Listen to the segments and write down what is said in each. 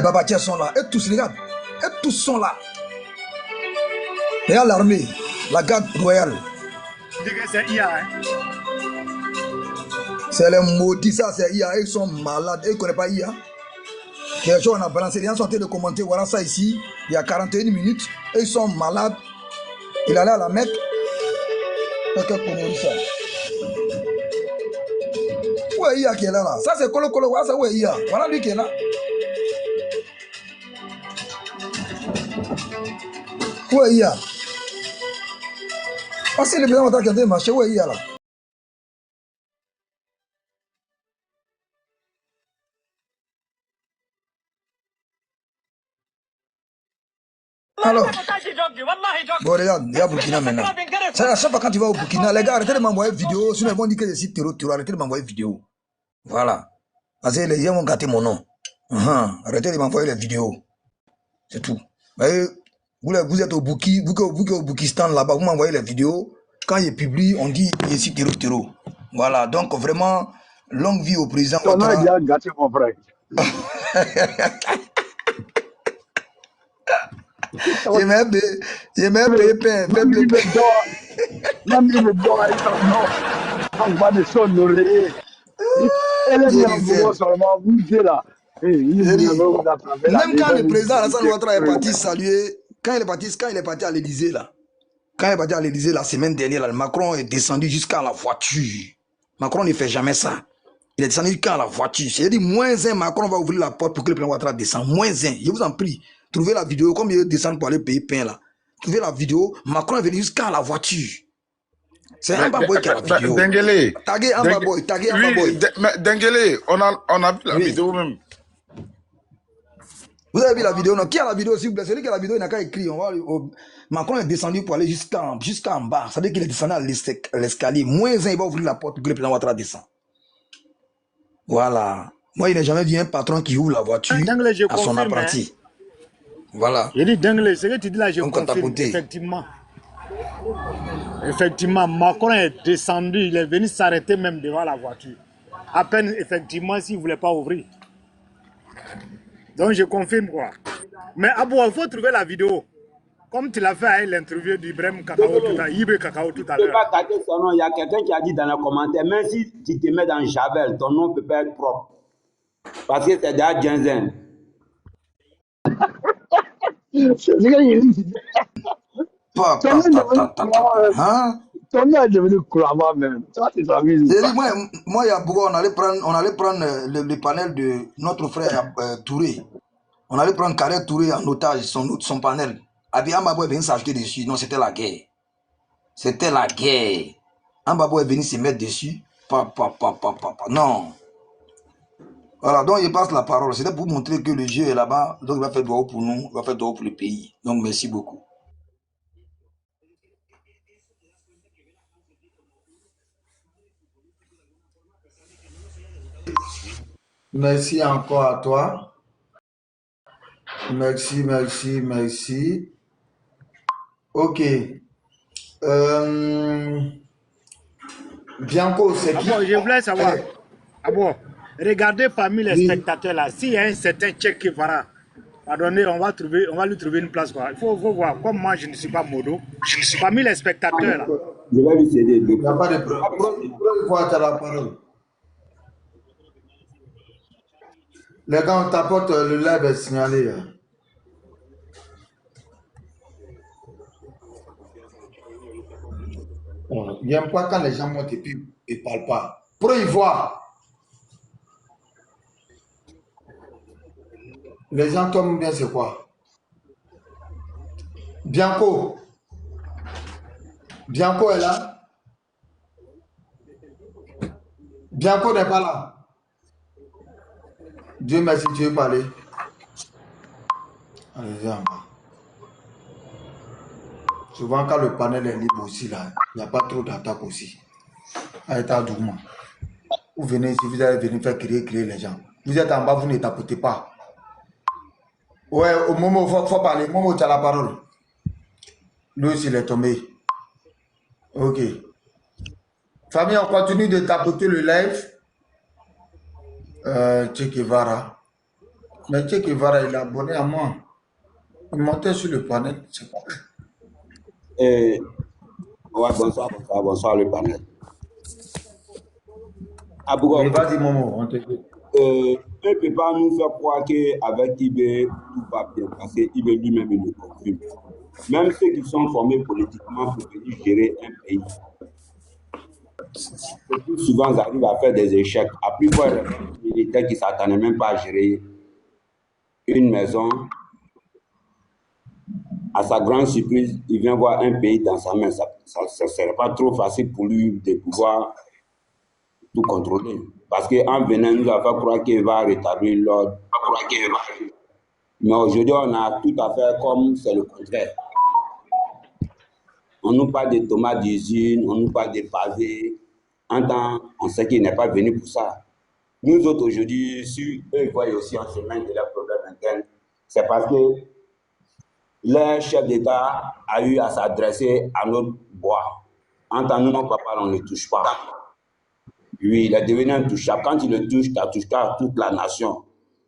babatiers sont là. Et tous, regarde. Et tous sont là. Regarde l'armée, la garde royale. C'est IA, hein? C'est les maudits, ça, c'est IA. Ils sont malades. Ils ne connaissent pas IA. Les gens, on a balancé. Les gens sont en train de commenter. Voilà ça ici. Il y a 41 minutes. Et ils sont malades. Il allait à la Mecque. Quelle connerie ça. Où est IA qui est là, là? Ça, c'est Kolo Kolo. Voilà ça, où est IA? Voilà lui qui est là. Où est IA? Ah, si le président va t'attendre marcher, où est IA là? Alors, bon, regarde, il y a Burkina maintenant. Ça, à chaque fois quand tu vas au Burkina, les gars, arrêtez de m'envoyer vidéo. Sinon, ils vont dire que je suis terreau, arrêtez de m'envoyer vidéo. Voilà. Parce que les gens vont gâter mon nom. Arrêtez de m'envoyer les vidéos. C'est tout. Vous êtes au Burki, vous êtes au Burkistan là-bas, vous m'envoyez les vidéos. Quand il publie, on dit je suis terreau. Voilà. Donc, vraiment, longue vie au président. Ton nom est bien gâté, mon frère. Je m'aime pain. Même il me doit être en bas de son oreiller. Elle est bien seulement, vous dites là. Même quand le président Alassane Ouattara est parti saluer, quand il est parti à l'Élysée là, la semaine dernière, là, Macron est descendu jusqu'à la voiture. Macron ne fait jamais ça. Il est descendu jusqu'à la voiture. C'est-à-dire, moins un, Macron va ouvrir la porte pour que le président Ouattara descende. Moins un. Je vous en prie. Trouvez la vidéo, comme il descend pour aller payer pain là. Trouvez la vidéo, Macron est venu jusqu'à la voiture. C'est un baboy qui a la vidéo. Dengele. Taguez un baboy, Oui, Dengele, on a vu la vidéo même. Vous avez vu la vidéo, non? Qui a la vidéo, s'il vous plaît? Celui qui a la vidéo, il n'a qu'à écrire. Macron est descendu pour aller jusqu'en bas. Ça veut dire qu'il est descendu à l'escalier. Moins un, il va ouvrir la porte pour que le président Ouattara descende. Voilà. Moi, il n'est jamais vu un patron qui ouvre la voiture à son apprenti. Voilà. Il dit Dengele, ce que tu dis là, je confirme. Effectivement. Effectivement, Macron est descendu, il est venu s'arrêter même devant la voiture. À peine, effectivement, s'il ne voulait pas ouvrir. Donc, je confirme quoi. Mais Abou, il faut trouver la vidéo. Comme tu l'as fait à l'interview d'Ibrahim Kakao tout à l'heure. Tu ne peux pas taguer son nom. Il y a quelqu'un qui a dit dans les commentaires, même si tu te mets dans Javel, ton nom ne peut pas être propre. Parce que c'est déjà Jensen. C'est ce qu'il dit. Ton nom est devenu clamant même. Ça, c'est sa vie. Moi, il y a beaucoup, on allait prendre le panel de notre frère Touré. On allait prendre Karel Touré en otage, son panel. Abi Ambabo est venu s'ajouter dessus. Non, c'était la guerre. C'était la guerre. Ambabo est venu se mettre dessus. Non. Voilà, donc il passe la parole. C'était pour montrer que le jeu est là-bas. Donc il va faire droit pour nous, il va faire droit pour le pays. Donc merci beaucoup. Merci encore à toi. Merci. Ok. Bianco, c'est qui? Je voulais savoir. Regardez parmi les spectateurs là, s'il y a un certain Che Guevara, pardonnez, on va lui trouver une place quoi. Il faut voir. Comme moi, je ne suis pas modo. Parmi les spectateurs là. Je vais lui céder. Il n'y a pas de problème. Une fois, tu as la parole. Les gars, on t'apporte le live est signalé. Il n'aime pas quand les gens montent et puis ils ne parlent pas. Pour y voir. Les gens tombent bien, c'est quoi? Bianco. Bianco est là. Bianco n'est pas là. Dieu merci, tu veux parler. Allez, viens en bas. Souvent, quand le panel est libre aussi, là, il n'y a pas trop d'attaque aussi. Allez, t'as Douma. Vous venez ici, vous allez venir faire crier les gens. Vous êtes en bas, vous ne tapotez pas. Ouais, au moment où il faut parler, au moment où tu as la parole. Lui aussi, il est tombé. Ok. Famille, on continue de tapoter le live. Che Guevara. Mais Che Guevara, il est abonné à moi. Il montait sur le panel. C'est pas... Et, ouais, bonsoir, bonsoir, bonsoir le panel. Oui, Abougo, vas-y, Momo, on te dit. on ne peut pas nous faire croire qu'avec IB, tout va bien passer. IB lui-même, il le confirme. Même ceux qui sont formés politiquement pour venir gérer un pays, le plus souvent, ils arrivent à faire des échecs. À plus forte raison, un militaire qui ne s'attendait même pas à gérer une maison, à sa grande surprise, il vient voir un pays dans sa main. Ça ne serait pas trop facile pour lui de pouvoir tout contrôler. Parce qu'en venant, il nous a fait croire qu'il va rétablir l'ordre. Mais aujourd'hui, on a tout à fait comme c'est le contraire. On nous parle de tomates d'usine, on nous parle de pavés. En temps, on sait qu'il n'est pas venu pour ça. Nous autres, aujourd'hui, si eux voient aussi en chemin de leurs problèmes internes, c'est parce que leur chef d'État a eu à s'adresser à notre bois. En tant que nous, non, papa, on ne le touche pas. Lui, il est devenu intouchable. Quand il le touche, tu as touché à toute la nation.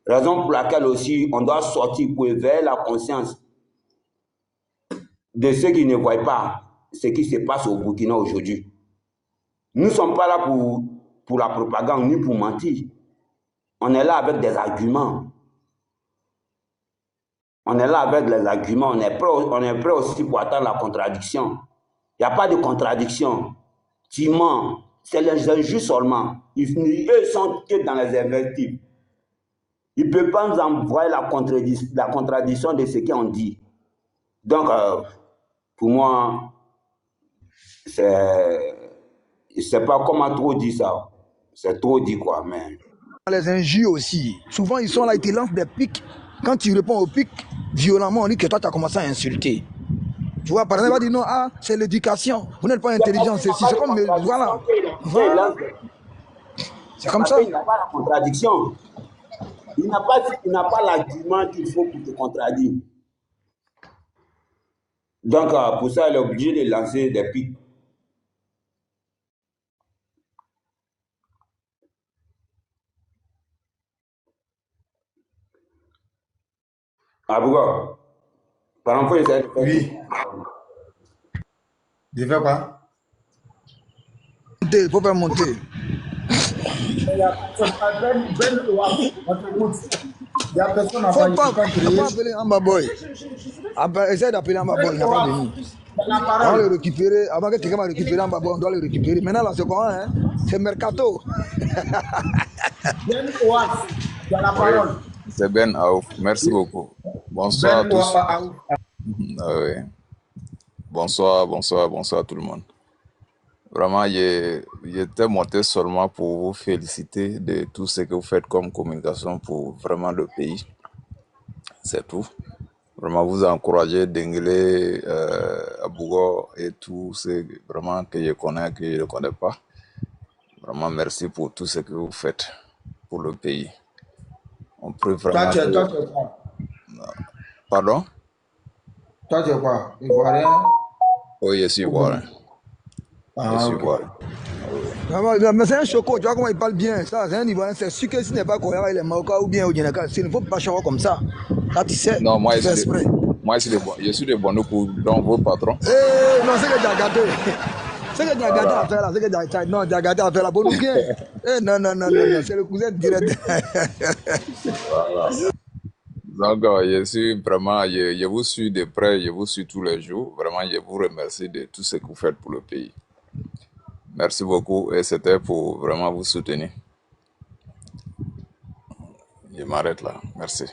Raison pour laquelle aussi, on doit sortir pour éveiller la conscience de ceux qui ne voient pas ce qui se passe au Burkina aujourd'hui. Nous ne sommes pas là pour la propagande ni pour mentir. On est là avec des arguments. On est là avec les arguments. On est prêt aussi pour attendre la contradiction. Il n'y a pas de contradiction. Tu mens. C'est les injustes seulement. Eux sont que dans les invectives. Ils ne peuvent pas nous envoyer la contradiction de ce qu'on dit. Donc, pour moi, c'est... Je ne sais pas comment trop dire ça. C'est trop dit quoi, mais... Les injures aussi. Souvent, ils sont là, ils te lancent des pics. Quand tu réponds aux pics, violemment, on dit que toi, tu as commencé à insulter. Tu vois, par exemple, il va dire non, ah, c'est l'éducation. Vous n'êtes pas intelligent, c'est comme, voilà. Voilà. C'est comme ça. Il n'a pas la contradiction. Il n'a pas l'argument qu'il faut pour te contredire. Donc, pour ça, il est obligé de lancer des pics. Ah, pourquoi? Par exemple, il essaie de faire Oui. Je fais quoi? Il faut faire monter. Il y a personne. On t'écoute. Il y a personne à Faut pas pas crier. appeler Amba Boy. Essaye d'appeler Amba Boy, il n'a pas venu. La On va le parole. récupérer. Avant que quelqu'un va récupérer Amba Boy, on doit le récupérer. Maintenant, là, c'est quoi, hein? C'est Mercato. Ben Oas. Il y a la Oui, parole. c'est Ben Aouf. Merci beaucoup. Bonsoir à Ben tous. Oas. Ah oui. Bonsoir, bonsoir, bonsoir à tout le monde. Vraiment, j'étais monté seulement pour vous féliciter de tout ce que vous faites comme communication pour vraiment le pays. C'est tout. Vraiment, vous encouragez Dengele, Abougo et tout ce vraiment que je connais, que je ne connais pas. Vraiment, merci pour tout ce que vous faites pour le pays. On prie Toi, vraiment tu que... es quoi? Pardon? Toi, tu es quoi? Ivoirien Oui, je suis ou ivoirien. Bénin? Je Ah, suis ok. ivoirien. Mais c'est un choco, tu vois comment il parle bien. Ça, c'est un Ivoirien. C'est sûr que s'il n'est pas cohérent, il est marocain ou bien au Djenaka. Il ne faut pas changer comme ça. Là, tu sais, Non, tu fais exprès. je suis de Bonoukou, donc vos patrons. Non, c'est que tu as gâté. C'est que tu as gâté à faire là. C'est que tu as gâté à faire là. Bonouquin. Non, non, non, non, non. C'est le cousin direct. Voilà. Donc, je suis vraiment, je vous suis de près, je vous suis tous les jours. Vraiment, je vous remercie de tout ce que vous faites pour le pays. Merci beaucoup et c'était pour vraiment vous soutenir. Je m'arrête là. Merci.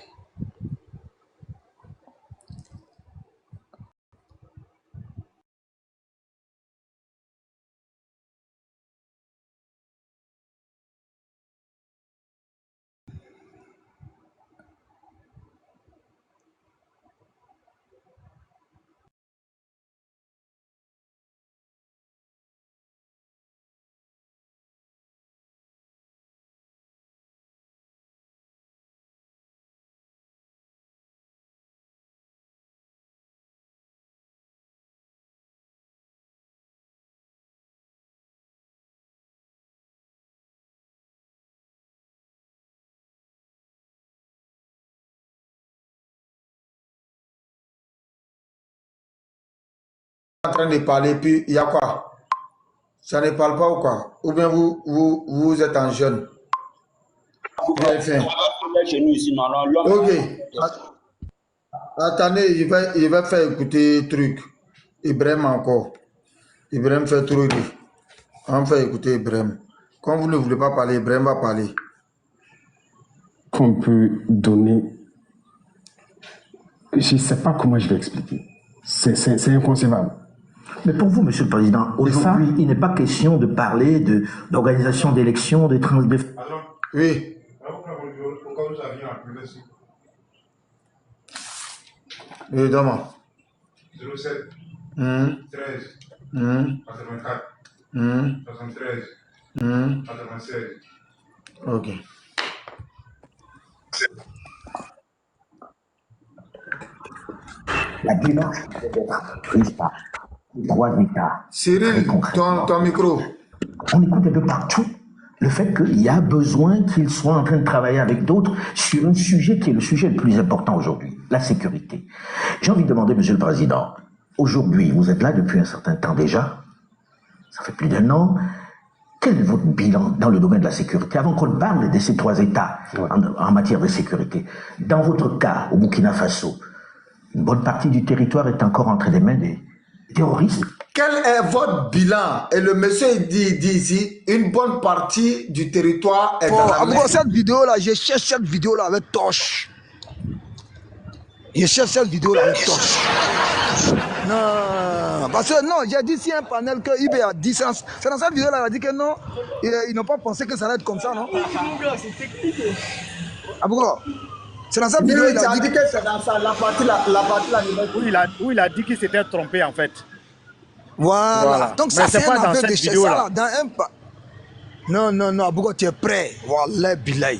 en train de parler, puis il y a quoi? Ça ne parle pas ou quoi? Ou bien vous êtes en jeune? Bien fait. Ok. Attendez, je vais faire écouter truc. Ibrahim encore. Ibrahim fait trop rire. On fait écouter Ibrahim. Quand vous ne voulez pas parler, Ibrahim va parler. Qu'on peut donner, je ne sais pas comment je vais expliquer. C'est inconcevable. Mais pour vous, Monsieur le Président, aujourd'hui, il n'est pas question de parler d'organisation d'élections, de Oui. Évidemment. 07 13 84 73 96. Ok. La démarche devait être prise par les droits de l'État. Cyril, ton micro. On écoute de partout le fait qu'il y a besoin qu'ils soient en train de travailler avec d'autres sur un sujet qui est le sujet le plus important aujourd'hui, la sécurité. J'ai envie de demander, Monsieur le Président, aujourd'hui, vous êtes là depuis un certain temps déjà, ça fait plus d'1 an, quel est votre bilan dans le domaine de la sécurité, avant qu'on parle de ces 3 États en matière de sécurité? Dans votre cas, au Burkina Faso, une bonne partie du territoire est encore entre les mains des terroristes. Quel est votre bilan? Et le monsieur dit ici, une bonne partie du territoire est dans la main. Cette vidéo-là, je cherche cette vidéo-là avec torche. Je cherche cette vidéo-là avec torche. Non, parce que non, j'ai dit si un panel que IB a dit, c'est dans cette vidéo-là, il a dit que non, ils n'ont pas pensé que ça allait être comme ça, non? Ah pourquoi? C'est dans cette vidéo, il a dit que c'est dans ça, la partie là. Où il a dit qu'il s'était trompé en fait. Voilà. Donc ça, c'est pas un dans aveu cette de vidéo là. Dans un pas. Non, Abougo, tu es prêt. Voilà, Bilay.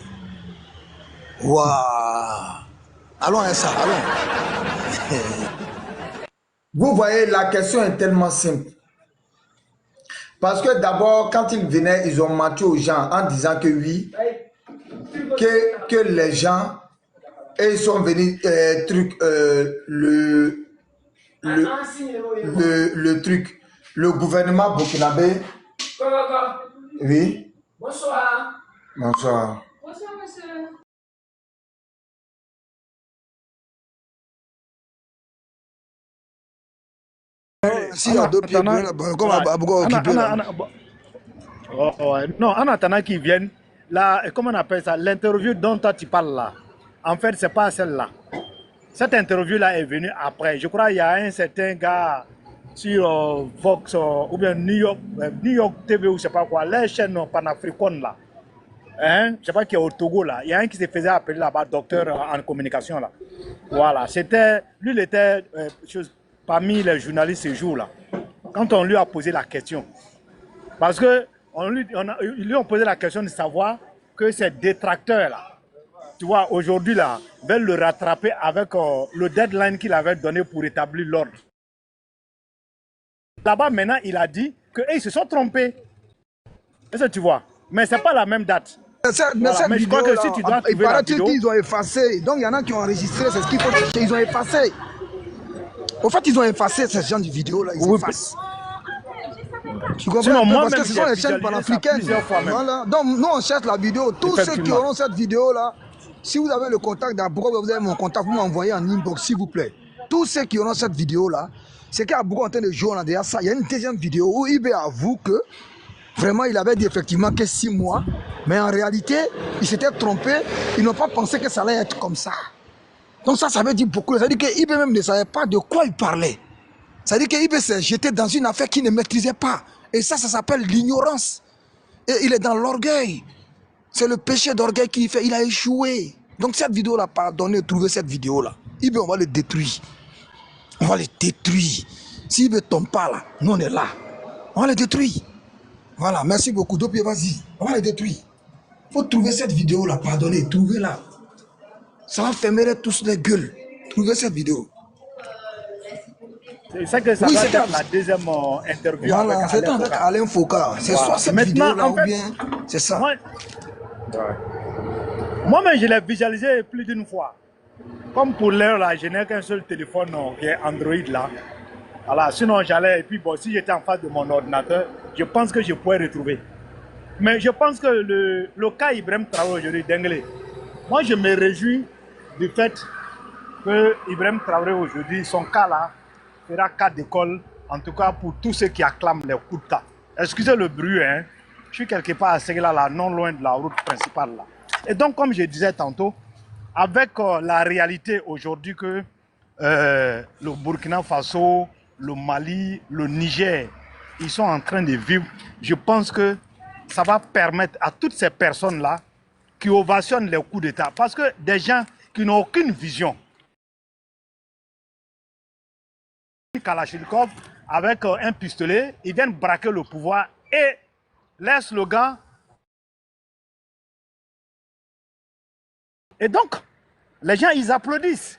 Waouh. Allons à ça, allons. Vous voyez, la question est tellement simple. Parce que d'abord, quand ils venaient, ils ont menti aux gens en disant que oui, que les gens, et ils sont venus, le truc, le gouvernement burkinabé. Oui. Bonsoir. Bonsoir. Bonsoir, monsieur. Si il y a d'autres pieds, comme Abougo occupé là. Non, en attendant qu'ils viennent, là, comment on appelle ça, l'interview dont toi tu parles là, en fait, c'est pas celle-là. Cette interview-là est venue après. Je crois qu'il y a un certain gars sur Vox ou bien New York TV ou je sais pas quoi, les chaînes panafricaines là. Hein? Je sais pas qui est au Togo là. Il y a un qui se faisait appeler là-bas docteur en communication là. Voilà, lui il était parmi les journalistes ce jour-là. Quand on lui a posé la question, parce que ils lui ont posé la question de savoir que ces détracteurs là, tu vois, aujourd'hui là, veulent le rattraper avec le deadline qu'il avait donné pour établir l'ordre. Là-bas maintenant, il a dit qu'ils se sont trompés. Est-ce que tu vois? Mais c'est pas la même date. Mais je crois que si tu dois trouver la vidéo... qu'ils ont effacé. Donc il y en a qui ont enregistré, c'est ce qu'il faut chercher. Ils ont effacé. Au fait, ils ont effacé ce genre de vidéo là. Ils effacent. Tu comprends? Sinon, moi parce que ce sont les chaînes panafricaines. Voilà. Donc nous on cherche la vidéo. Tous ceux qui auront cette vidéo là, si vous avez le contact d'Abougo, vous avez mon contact, vous m'envoyez en inbox s'il vous plaît. Tous ceux qui auront cette vidéo là, c'est qu'Abougo est en train de jouer là derrière ça. Il y a une deuxième vidéo où IB avoue que vraiment il avait dit effectivement que 6 mois, mais en réalité il s'était trompé. Ils n'ont pas pensé que ça allait être comme ça. Donc ça veut dire beaucoup. Ça veut dire que IB même ne savait pas de quoi il parlait. Ça veut dire que IB s'est jeté dans une affaire qu'il ne maîtrisait pas. Et ça s'appelle l'ignorance. Et il est dans l'orgueil. C'est le péché d'orgueil qu'il fait. Il a échoué. Donc cette vidéo-là, pardonnez, trouvez cette vidéo-là. IB, on va le détruire. On va le détruire. Si IB ne tombe pas là, nous on est là. On va le détruire. Voilà, merci beaucoup. Dopier, vas-y. On va le détruire. Il faut trouver cette vidéo-là, pardonnez, trouvez-la. Ça va fermer tous les gueules. Trouvez cette vidéo. C'est ça que ça va être la deuxième interview. Voilà, c'est avec Alain Foucault. C'est soit cette vidéo-là ou bien c'est ça. Moi-même, je l'ai visualisé plus d'une fois. Comme pour l'heure, là, je n'ai qu'un seul téléphone qui est Android là. Voilà, sinon j'allais, et puis bon, si j'étais en face de mon ordinateur, je pense que je pourrais retrouver. Mais je pense que le cas Ibrahim Traoré aujourd'hui, Dengelé, moi je me réjouis du fait que Ibrahim Traoré aujourd'hui, son cas là, fera cas d'école, en tout cas pour tous ceux qui acclament les coups d'État. Excusez le bruit, hein. Je suis quelque part à Ségla, là, non loin de la route principale là. Et donc, comme je disais tantôt, avec la réalité aujourd'hui que le Burkina Faso, le Mali, le Niger, ils sont en train de vivre, je pense que ça va permettre à toutes ces personnes-là qui ovationnent les coups d'État, parce que des gens qui n'ont aucune vision, Kalachnikov, avec un pistolet, ils viennent braquer le pouvoir et les slogans. Et donc, les gens, ils applaudissent.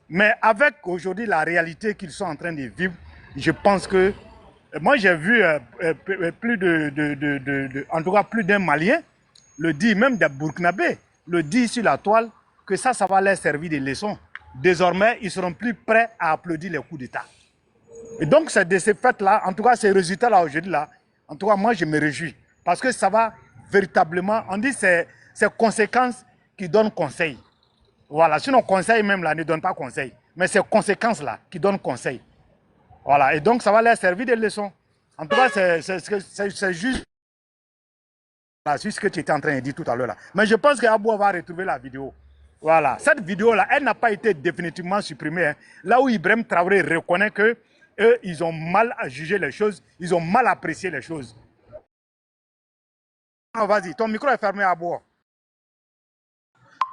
Mais avec aujourd'hui la réalité qu'ils sont en train de vivre, je pense que, moi j'ai vu en tout cas plus d'un Malien le dit, même des Burkinabés, le dit sur la toile, que ça va leur servir de leçon. Désormais, ils ne seront plus prêts à applaudir les coups d'État. Et donc, c'est de ces faits-là, en tout cas, ces résultats-là aujourd'hui-là, en tout cas, moi, je me réjouis. Parce que ça va véritablement, on dit c'est conséquences qui donnent conseil. Voilà, sinon, conseil même là ne donne pas conseil. Mais c'est conséquences-là qui donnent conseil. Voilà, et donc, ça va leur servir de leçon. En tout cas, c'est juste ce que tu étais en train de dire tout à l'heure là. Mais je pense qu'Abou va retrouver la vidéo. Voilà, cette vidéo-là, elle n'a pas été définitivement supprimée. Hein. Là où Ibrahim Traoré reconnaît que eux, ils ont mal jugé les choses, ils ont mal apprécié les choses. Oh, vas-y, ton micro est fermé à boire.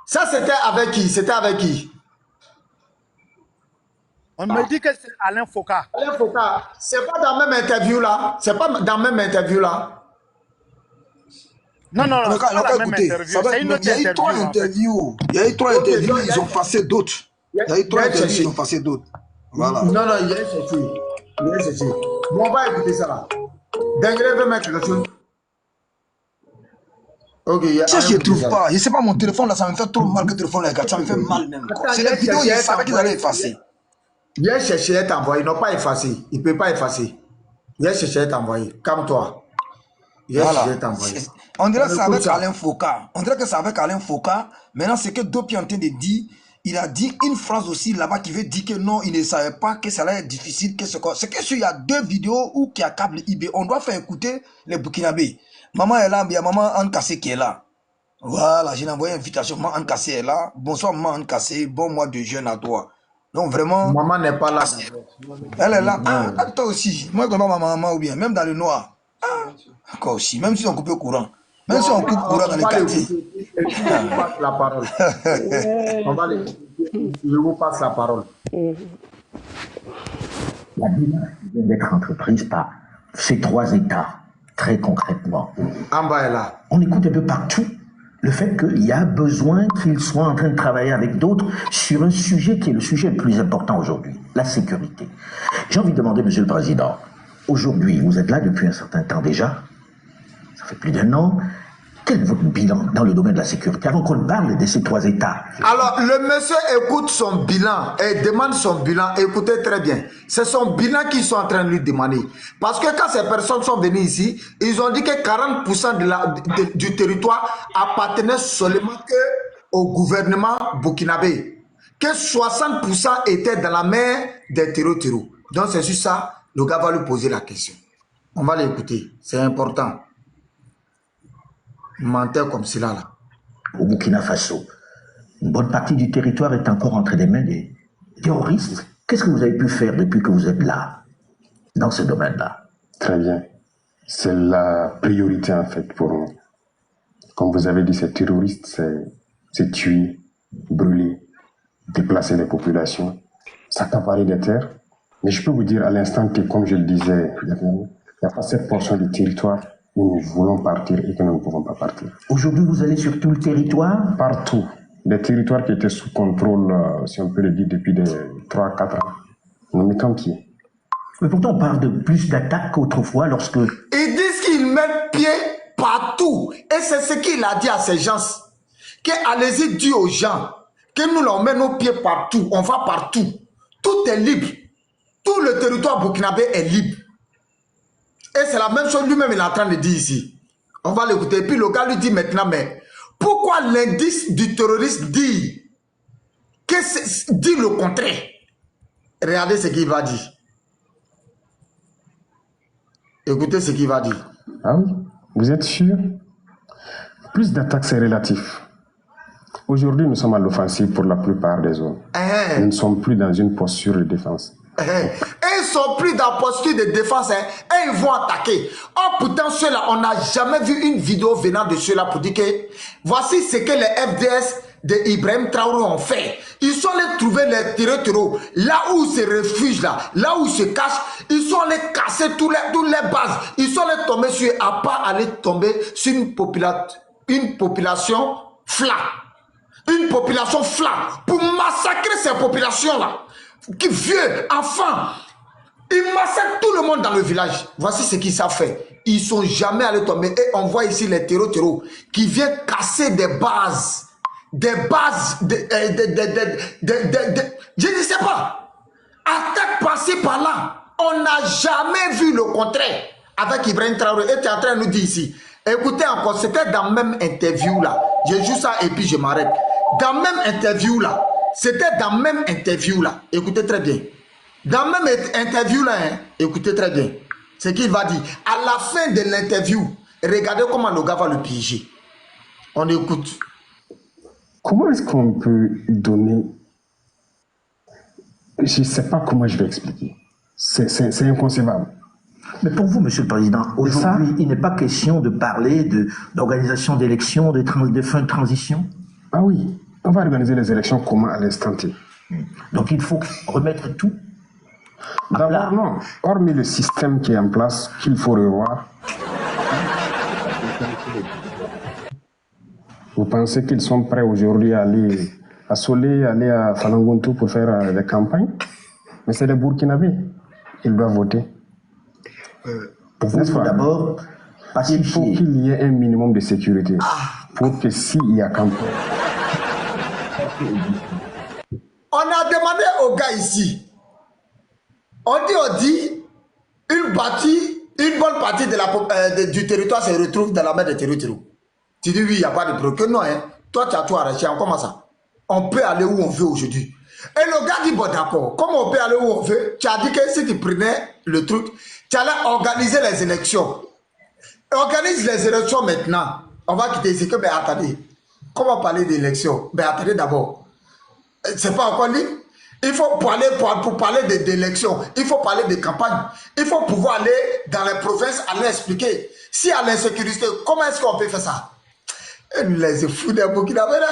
Ça, c'était avec qui? C'était avec qui? On me dit que c'est Alain Foka. Alain Foka, c'est pas dans la même interview là? C'est pas dans la même interview là? Non, non, non, c'est pas la même interview. C'est une autre interview. Il y a eu trois interviews. Il y a eu trois interviews, ils ont passé d'autres. Il y a eu trois interviews, ils ont passé d'autres. Voilà. Non, non, il y a cherché. Il y a cherché. Bon, on va écouter ça là. Dengelé veut mettre quelque chose. Ok, ça, je ne trouve pas. Je ne sais pas, mon téléphone là, ça me fait trop mal que le téléphone là, ça me fait mal même. C'est les vidéos, ils savaient qu'ils allaient effacer. Il a cherché à t'envoyer, ils n'ont pas effacé. Il ne peut pas effacer. Il a cherché à t'envoyer. Calme-toi. Il a cherché à t'envoyer. On dirait que c'est avec Alain Foka. On dirait que c'est avec Alain Foka. Maintenant, c'est que Dopi est en train de dire. Il a dit une phrase aussi là-bas qui veut dire que non, il ne savait pas que ça allait être difficile. C'est que il y a deux vidéos où il y a câble IB. On doit faire écouter les Burkinabés. Maman est là, il y a maman Anne Kassé qui est là. Voilà, j'ai envoyé une invitation. Maman Anne Kassé est là. Bonsoir, maman Anne Kassé. Bon mois de jeûne à toi. Donc vraiment. Maman n'est pas là. Elle est là. Ah, toi aussi. Moi, je connais ma maman ou bien, même dans le noir. Ah, encore aussi. Même si on coupe le courant. Même si on coupe le courant dans les quartiers. Je vous passe la parole. Je vous passe la parole. La démarche vient d'être entreprise par ces trois États, très concrètement. En bas est là. On écoute un peu partout le fait qu'il y a besoin qu'ils soient en train de travailler avec d'autres sur un sujet qui est le sujet le plus important aujourd'hui, la sécurité. J'ai envie de demander, Monsieur le Président, aujourd'hui, vous êtes là depuis un certain temps déjà, ça fait plus d'1 an, quel est votre bilan dans le domaine de la sécurité avant qu'on parle de ces trois États? Alors, le monsieur écoute son bilan et demande son bilan. Écoutez très bien. C'est son bilan qu'ils sont en train de lui demander. Parce que quand ces personnes sont venues ici, ils ont dit que 40% du territoire appartenait seulement au gouvernement burkinabé. Que 60% étaient dans la main des terreaux. Donc, c'est sur ça, le gars va lui poser la question. On va l'écouter. C'est important. Menteur comme cela là. Au Burkina Faso, une bonne partie du territoire est encore entre les mains des terroristes. Qu'est-ce que vous avez pu faire depuis que vous êtes là, dans ce domaine-là? Très bien. C'est la priorité en fait pour nous. Comme vous avez dit, ces terroristes, c'est tuer, brûler, déplacer les populations, s'accaparer des terres. Mais je peux vous dire à l'instant que, comme je le disais, il n'y a pas cette portion du territoire où nous voulons partir et que nous ne pouvons pas partir. Aujourd'hui, vous allez sur tout le territoire? Partout. Les territoires qui étaient sous contrôle, si on peut le dire, depuis 3-4 ans, nous mettons pied. Mais pourtant, on parle de plus d'attaques qu'autrefois lorsque... Ils disent qu'ils mettent pied partout. Et c'est ce qu'il a dit à ces gens. Que allez-y dire aux gens que nous leur mettons nos pieds partout. On va partout. Tout est libre. tout le territoire burkinabé est libre. Et c'est la même chose lui-même il est en train de dire ici. On va l'écouter. Et puis le gars lui dit maintenant, mais pourquoi l'indice du terroriste dit le contraire? Regardez ce qu'il va dire. Écoutez ce qu'il va dire. Ah oui, vous êtes sûr? Plus d'attaques, c'est relatif. Aujourd'hui, nous sommes à l'offensive pour la plupart des zones. Nous ne sommes plus dans une posture de défense. Et ils ne sont plus dans la posture de défense, et ils vont attaquer. Oh, pourtant, ceux-là, on n'a jamais vu une vidéo venant de ceux-là pour dire que voici ce que les FDS de Ibrahim Traoré ont fait. Ils sont allés trouver les terreaux, là où ils se réfugient, là où ils se cachent. Ils sont allés casser toutes les bases. Ils sont allés tomber sur, à pas aller tomber sur une population flat. Une population flat pour massacrer ces populations-là. Qui vieux, enfants. Ils massacrent tout le monde dans le village. Voici ce qu'ils savent faire. Ils ne sont jamais allés tomber. Et on voit ici les terreaux qui viennent casser des bases. Des bases. Je ne sais pas. Attaque passée par là. On n'a jamais vu le contraire avec Ibrahim Traoré. Et tu es en train de nous dire ici. Écoutez encore, c'était dans la même interview là. Je joue ça et puis je m'arrête. Dans la même interview là. C'était dans la même interview là. Écoutez très bien. Dans la même interview là, hein, écoutez très bien. Ce qu'il va dire. À la fin de l'interview, regardez comment le gars va le piéger. On écoute. Comment est-ce qu'on peut donner... Je ne sais pas comment je vais expliquer. C'est inconcevable. Mais pour vous, Monsieur le Président, aujourd'hui, il n'est pas question de parler d'organisation d'élections, de fin de transition? Ah oui. On va organiser les élections comment à l'instant T? Donc il faut remettre tout. D'abord, non. Hormis le système qui est en place, qu'il faut revoir. Vous pensez qu'ils sont prêts aujourd'hui à aller à Solé, aller à Falanguntu pour faire des campagnes? Mais c'est des Burkinabés. Ils doivent voter. D'abord, il faut qu'il y ait un minimum de sécurité pour que s'il y a campagne. On a demandé aux gars ici. On dit, une bonne partie du territoire se retrouve dans la main des terreaux. Tu dis oui, il n'y a pas de problème. Non, hein. Toi, tu as tout arraché. Comment ça? On peut aller où on veut aujourd'hui. Et le gars dit, bon d'accord, comme on peut aller où on veut, tu as dit que si tu prenais le truc, tu allais organiser les élections. Organise les élections maintenant. On va quitter ici. Mais attendez, comment parler d'élections? Mais attendez d'abord. C'est pas encore libre. Il faut pour parler d'élections, il faut parler de campagne. Il faut pouvoir aller dans les provinces, aller expliquer. Si à l'insécurité, comment est-ce qu'on peut faire ça? Les fous des Burkinabé là.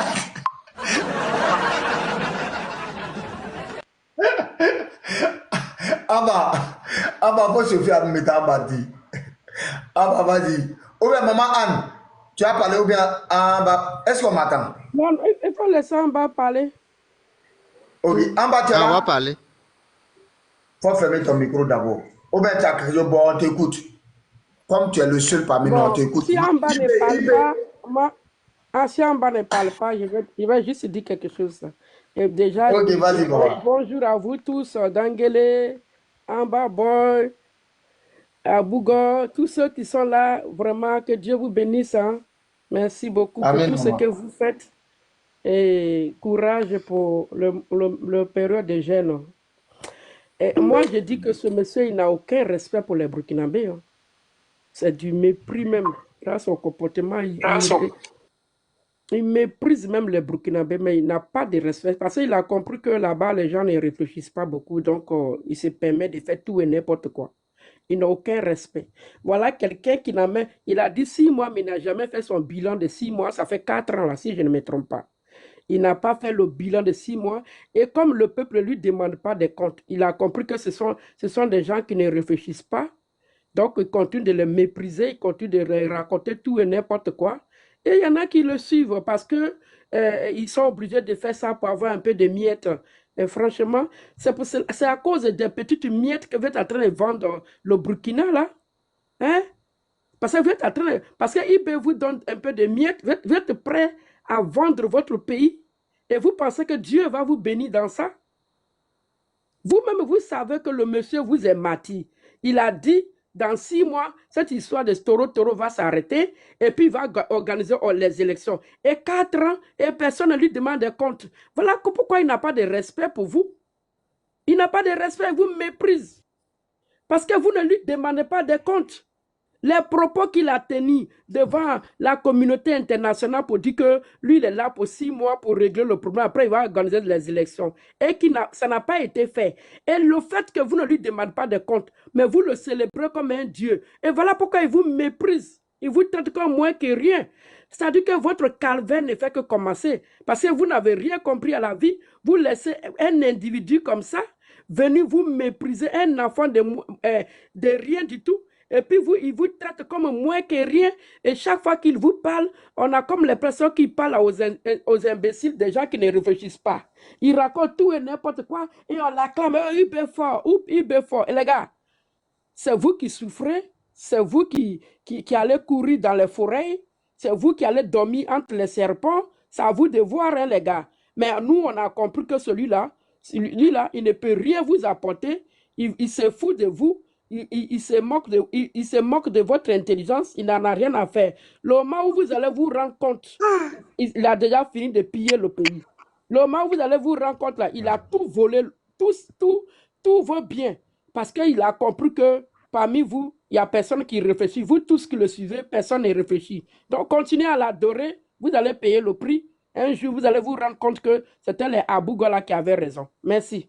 Moi je viens de me dit. Vas-y. Ou bien maman Anne, tu as parlé ou bien est-ce qu'on m'attend? Non, il faut laisser Amba parler. Ok, Amba, tu es là? On va parler. Faut fermer ton micro d'abord. Ou bien tu as crié, bon, on t'écoute. Comme tu es le seul parmi nous, on t'écoute. Si Amba ne parle pas, si Amba ne parle pas, je vais juste dire quelque chose. Et déjà, okay, vas-y, bonjour à vous tous, Dangele, Amba Boy, Abougo, tous ceux qui sont là, vraiment, que Dieu vous bénisse. Hein. Merci beaucoup pour tout ce que vous faites. Et courage pour le période de gêne. Et moi, je dis que ce monsieur, il n'a aucun respect pour les Burkinabés. Hein. C'est du mépris même. Grâce au comportement, il méprise même les Burkinabés, mais il n'a pas de respect. Parce qu'il a compris que là-bas, les gens ne réfléchissent pas beaucoup. Donc, il se permet de faire tout et n'importe quoi. Il n'a aucun respect. Voilà quelqu'un qui n'a même... Il a dit 6 mois, mais il n'a jamais fait son bilan de 6 mois. Ça fait 4 ans là, si je ne me trompe pas. Il n'a pas fait le bilan de 6 mois. Et comme le peuple ne lui demande pas des comptes, il a compris que ce sont des gens qui ne réfléchissent pas. Donc, il continue de les mépriser, il continue de leur raconter tout et n'importe quoi. Et il y en a qui le suivent parce qu'ils sont obligés de faire ça pour avoir un peu de miettes. Et franchement, c'est à cause des petites miettes que vous êtes en train de vendre le Burkina, là. Hein? Parce qu'il vous donne un peu de miettes, vous êtes prêts à vendre votre pays et vous pensez que Dieu va vous bénir dans ça? Vous-même, vous savez que le monsieur vous est menti. Il a dit, dans 6 mois, cette histoire de Toro va s'arrêter et puis il va organiser les élections. Et 4 ans, et personne ne lui demande des comptes. Voilà pourquoi il n'a pas de respect pour vous. Il n'a pas de respect, il vous méprise. Parce que vous ne lui demandez pas des comptes. Les propos qu'il a tenus devant la communauté internationale pour dire que lui, il est là pour 6 mois pour régler le problème. Après, il va organiser les élections. Et ça n'a pas été fait. Et le fait que vous ne lui demandez pas de compte, mais vous le célébrez comme un dieu. Et voilà pourquoi il vous méprise. Il vous traite comme moins que rien. C'est-à-dire que votre calvaire ne fait que commencer. Parce que vous n'avez rien compris à la vie. Vous laissez un individu comme ça venir vous mépriser, un enfant de rien du tout. Et puis, il vous traite comme moins que rien. Et chaque fois qu'il vous parle, on a comme l'impression qu'il parle aux imbéciles, des gens qui ne réfléchissent pas. Il raconte tout et n'importe quoi. Et on l'acclame, hyper fort, hyper fort. Et les gars, c'est vous qui souffrez. C'est vous qui allez courir dans les forêts. C'est vous qui allez dormir entre les serpents. C'est à vous de voir, hein, les gars. Mais nous, on a compris que celui-là, il ne peut rien vous apporter. Il se fout de vous. Il se moque de votre intelligence, il n'en a rien à faire. Le moment où vous allez vous rendre compte, il a déjà fini de piller le pays. Le moment où vous allez vous rendre compte, là, il a tout volé, tout vos biens. Parce qu'il a compris que parmi vous, il n'y a personne qui réfléchit. Vous tous qui le suivez, personne ne réfléchit. Donc continuez à l'adorer, vous allez payer le prix. Un jour, vous allez vous rendre compte que c'était les Abougola qui avaient raison. Merci.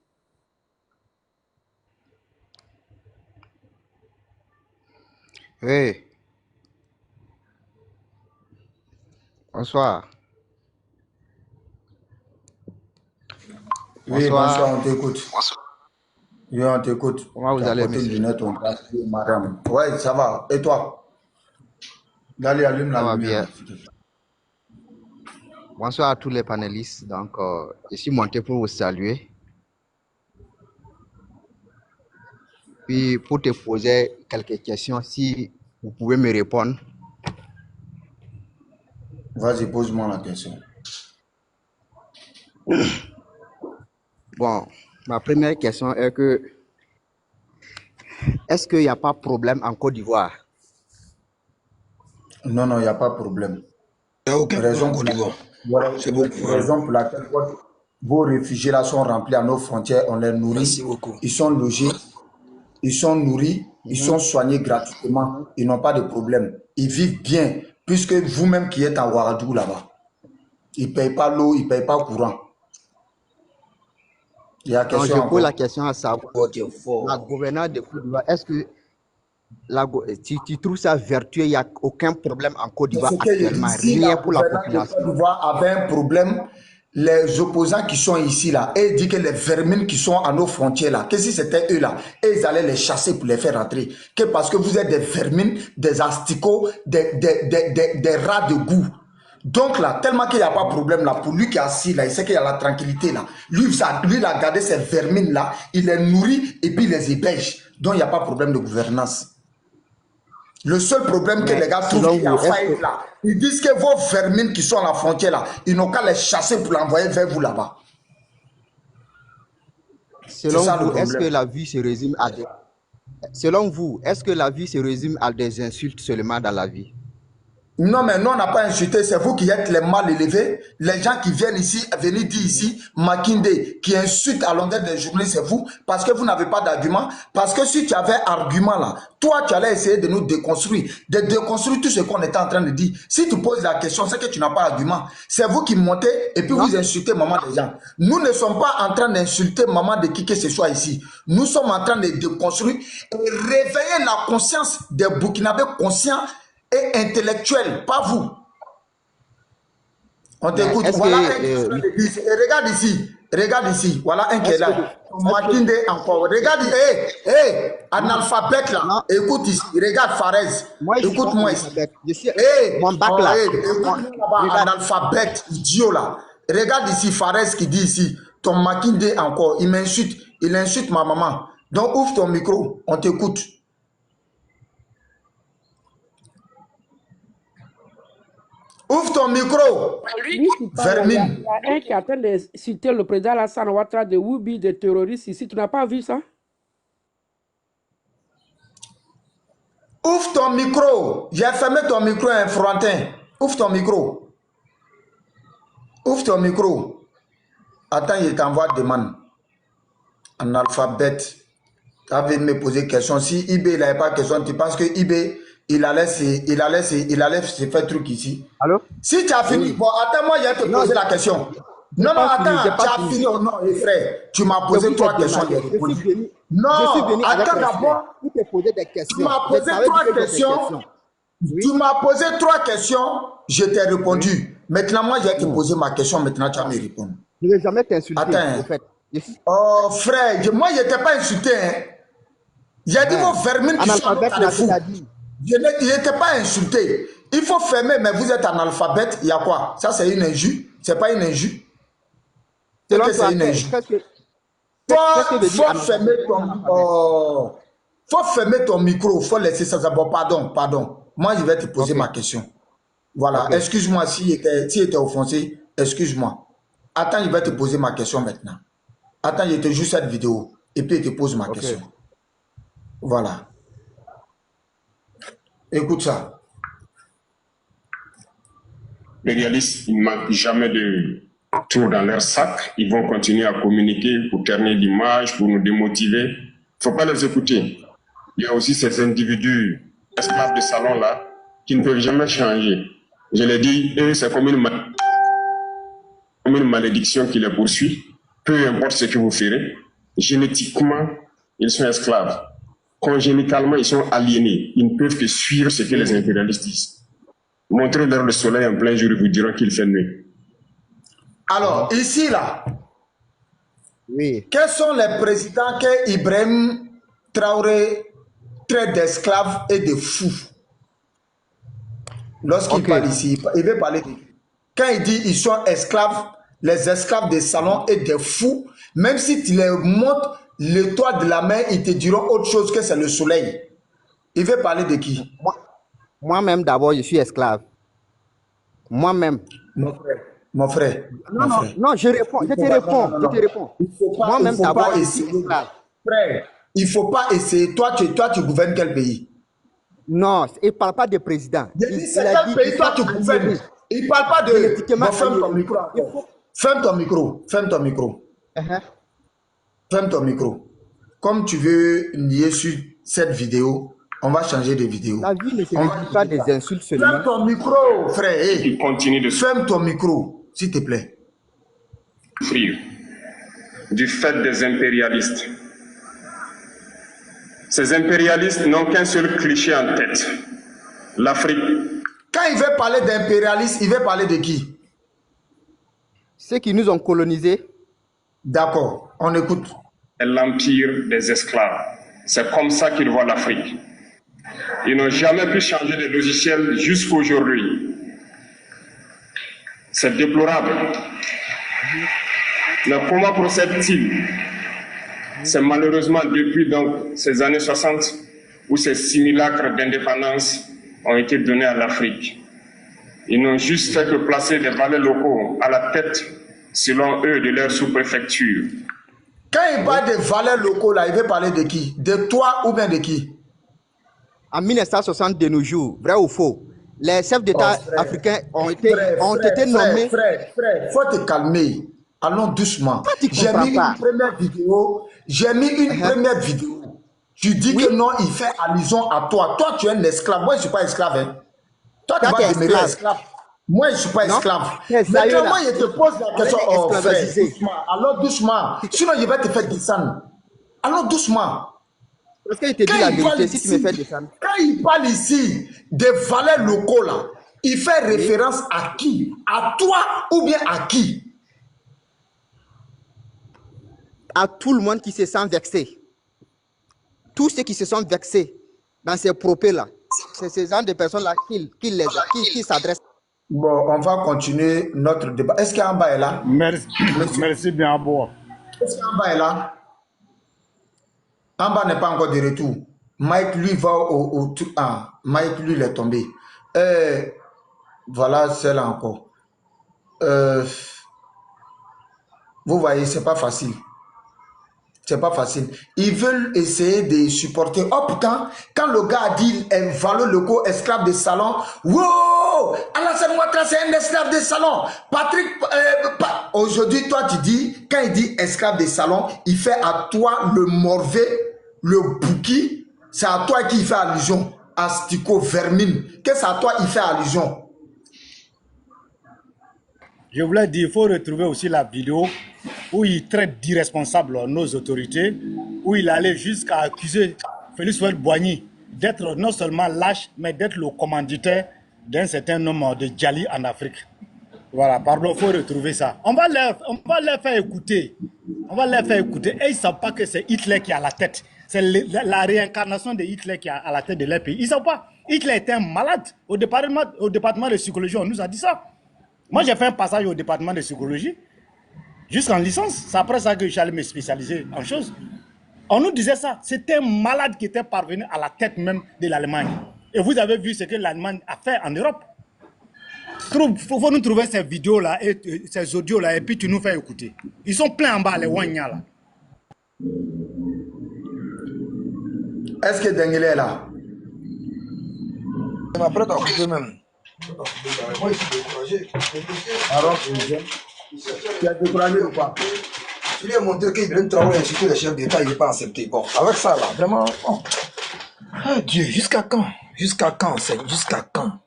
Oui, bonsoir. Oui, bonsoir, on t'écoute. Oui, on t'écoute. Comment vous allez, monsieur? Madame. Ouais, ça va. Et toi? D'aller allume la lumière. Bonsoir à tous les panélistes. Donc, je suis monté pour vous saluer. Puis, pour te poser quelques questions, si vous pouvez me répondre. Vas-y, pose-moi la question. Bon, ma première question est que, est-ce qu'il n'y a pas de problème en Côte d'Ivoire? Non, non, il n'y a pas de problème. Il n'y a aucune raison Côte d'Ivoire. C'est beaucoup. Raison pour laquelle vos réfugiés là sont remplis à nos frontières, on les nourrit. Merci beaucoup. Ils sont logés, ils sont nourris, ils sont soignés gratuitement, ils n'ont pas de problème. Ils vivent bien, puisque vous-même qui êtes à Ouagadougou là-bas, ils ne payent pas l'eau, ils ne payent pas le courant. Il y a question. Je pose la question à savoir, la gouvernance de Côte d'Ivoire, est-ce que tu trouves ça vertueux? Il n'y a aucun problème en Côte d'Ivoire actuellement, rien pour la population. Côte d'Ivoire avait un problème. Les opposants qui sont ici là, et ils disent que les vermines qui sont à nos frontières là, que si c'était eux là, et ils allaient les chasser pour les faire rentrer. Que parce que vous êtes des vermines, des asticots, des rats de goût. Donc là, tellement qu'il n'y a pas de problème là, pour lui qui est assis là, il sait qu'il y a la tranquillité là. Lui, il a gardé ces vermines là, il les nourrit et puis il les héberge. Donc il n'y a pas de problème de gouvernance. Le seul problème que les gars trouvent qu'il y a faillite là, ils disent que vos vermines qui sont à la frontière là, ils n'ont qu'à les chasser pour l'envoyer vers vous là-bas. Selon vous, est-ce que la vie se résume à des... Selon vous, est-ce que la vie se résume à des insultes seulement dans la vie? Non, mais nous, on n'a pas insulté. C'est vous qui êtes les mal élevés. Les gens qui viennent ici, venir dire ici, Makinde, qui insulte à longueur des journées, c'est vous. Parce que vous n'avez pas d'argument. Parce que si tu avais argument là, toi, tu allais essayer de nous déconstruire. De déconstruire tout ce qu'on était en train de dire. Si tu poses la question, c'est que tu n'as pas d'argument. C'est vous qui montez et puis vous insultez maman des gens. Nous ne sommes pas en train d'insulter maman de qui que ce soit ici. Nous sommes en train de déconstruire et réveiller la conscience des Burkinabés conscients et intellectuel, pas vous. On t'écoute. Voilà un qui regarde ici. Regarde ici. Voilà un qui est là. Makinde encore. Regarde. Analphabète là. Écoute ici. Regarde Farès. Écoute-moi ici. Mon bac là. Écoute-moi analphabète, idiot là. Regarde ici Farès qui dit ici. Ton Makinde encore. Il m'insulte. Il insulte ma maman. Donc ouvre ton micro. On t'écoute. Ouvre ton micro. Lui qui parle, il y a un qui est en train de citer le président Alassane Ouattara de Woubi, de terroristes ici. Tu n'as pas vu ça? Ouvre ton micro. J'ai fermé ton micro, un frontin. Ouvre ton micro. Ouvre ton micro. Attends, il t'envoie demande. Analphabète. Tu avais me poser une question. Si IB il n'avait pas de question, tu penses que IB il allait se faire truc ici. Allô? Si tu as fini, bon, attends-moi, je vais te poser la question. Non, attends, tu as fini. Non, frère, tu m'as posé 3 questions. Non, attends d'abord. Tu m'as posé 3 questions. Tu m'as posé 3 questions, je t'ai répondu. Maintenant, moi, je vais te poser ma question. Maintenant, tu vas me répondre. Je ne vais jamais t'insulter. Attends. En fait. Oh, frère, moi, je ne t'ai pas insulté. Hein. J'ai dit vos vermines qui sont de fou. Je n'étais pas insulté. Il faut fermer, mais vous êtes analphabète. Il y a quoi? Ça, c'est une injure. C'est pas une injure. C'est que c'est une injure. Faut fermer ton micro. Faut laisser ça d'abord. Pardon. Moi, je vais te poser ma question. Voilà. Excuse-moi si était offensé. Excuse-moi. Attends, je vais te poser ma question maintenant. Attends, je te joue cette vidéo. Et puis, je te pose ma question. Voilà. Écoute ça. Les réalistes, ils ne manquent jamais de trous dans leur sac. Ils vont continuer à communiquer pour terner l'image, pour nous démotiver. Il ne faut pas les écouter. Il y a aussi ces individus esclaves de salon là qui ne peuvent jamais changer. Je l'ai dit, eux, c'est comme une malédiction qui les poursuit. Peu importe ce que vous ferez, génétiquement, ils sont esclaves. Congénitalement, ils sont aliénés. Ils ne peuvent que suivre ce que les impérialistes disent. Montrez-leur le soleil en plein jour et vous diront qu'il fait nuit. Alors, ici, là, quels sont les présidents que Ibrahim Traoré traite d'esclaves et de fous? Lorsqu'il parle ici, il veut parler de... Quand il dit ils sont esclaves, les esclaves des salons et des fous, même si tu les montres l'étoile de la mer, ils te diront autre chose que c'est le soleil. Il veut parler de qui? Moi-même, d'abord, je suis esclave. Moi-même. Mon frère. Non, je te réponds. Moi-même, d'abord, je suis esclave. Frère, il ne faut pas essayer. Toi, tu gouvernes quel pays? Non, il ne parle pas de président. C'est quel pays toi tu gouvernes? Il ne parle pas de... Bon, ferme ton micro. Ferme ton micro. Ferme ton micro. Comme tu veux nier sur cette vidéo, on va changer de vidéo. La vie ne se pas des insultes seulement. Ferme ton micro, frère. Il continue de ferme ton micro, s'il te plaît. Souffrir du fait des impérialistes. Ces impérialistes n'ont qu'un seul cliché en tête. L'Afrique. Quand il veut parler d'impérialistes, il veut parler de qui? Ceux qui nous ont colonisés. D'accord, on écoute. L'empire des esclaves. C'est comme ça qu'ils voient l'Afrique. Ils n'ont jamais pu changer de logiciel jusqu'à aujourd'hui. C'est déplorable. Mais comment procèdent-ils? C'est malheureusement depuis donc ces années 60 où ces simulacres d'indépendance ont été donnés à l'Afrique. Ils n'ont juste fait que placer des valets locaux à la tête, selon eux, de leur sous-préfecture. Quand il parle des valets locaux, là, il veut parler de qui? De toi ou bien de qui? En 1960 de nos jours, vrai ou faux, les chefs d'État africains ont été nommés. Frère, faut te calmer. Allons doucement. J'ai mis une première vidéo. Tu dis que non, il fait allusion à toi. Toi, tu es un esclave. Moi, je ne suis pas esclave. Hein. Toi, tu vas demeurer esclave. Moi, je ne suis pas esclave. Maintenant, moi, je te pose la question. Oh, frère, doucement. Allons doucement. Sinon, je vais te faire descendre. Allons doucement. Parce qu'il te dit la vérité, si tu me fais descendre. Quand il parle ici des valeurs locaux, là, il fait référence à qui? À toi ou bien à qui? À tout le monde qui se sent vexé. Tous ceux qui se sont vexés dans ces propos-là, c'est ces gens de personnes-là qui s'adressent. Bon, on va continuer notre débat. Est-ce qu'Amba est là? Merci bien, Abo. Est-ce qu'Amba est là? Amba n'est pas encore de retour. Mike, lui, va au Mike, lui, il est tombé. Voilà, celle-là encore. Vous voyez, c'est pas facile. C'est pas facile. Ils veulent essayer de supporter. Oh putain, quand le gars a dit un valeur loco esclave de salon, wow, Alassane Ouattara c'est un esclave de salon. Patrick, aujourd'hui toi tu dis, quand il dit esclave de salon, il fait à toi le morvé, le bouki, c'est à toi qu'il fait allusion. Astico, vermine. Qu'est-ce à toi il fait allusion? Je voulais dire, il faut retrouver aussi la vidéo où il traite d'irresponsables nos autorités, où il allait jusqu'à accuser Félix Houphouët-Boigny d'être non seulement lâche, mais d'être le commanditaire d'un certain nombre de Djali en Afrique. Voilà, pardon, il faut retrouver ça. On va leur faire écouter. On va leur faire écouter. Et ils ne savent pas que c'est Hitler qui est à la tête. C'est la réincarnation de Hitler qui est à la tête de leur pays. Ils ne savent pas. Hitler était un malade. Au département de psychologie, on nous a dit ça. Moi, j'ai fait un passage au département de psychologie, jusqu'en licence. C'est après ça que j'allais me spécialiser en choses. On nous disait ça. C'était un malade qui était parvenu à la tête même de l'Allemagne. Et vous avez vu ce que l'Allemagne a fait en Europe. Il faut nous trouver ces vidéos-là, et ces audios-là, et puis tu nous fais écouter. Ils sont pleins en bas, les Wanya, là. Est-ce que Dengele est là? Je m'apprête à couper même. Moi, je suis découragé. Alors, tu es découragé ou pas? Je lui ai montré qu'il vient de travailler, surtout les chefs d'État, il n'est pas accepté. Bon, avec ça, là, vraiment, bon. Ah, Dieu, jusqu'à quand? Jusqu'à quand, c'est jusqu'à quand?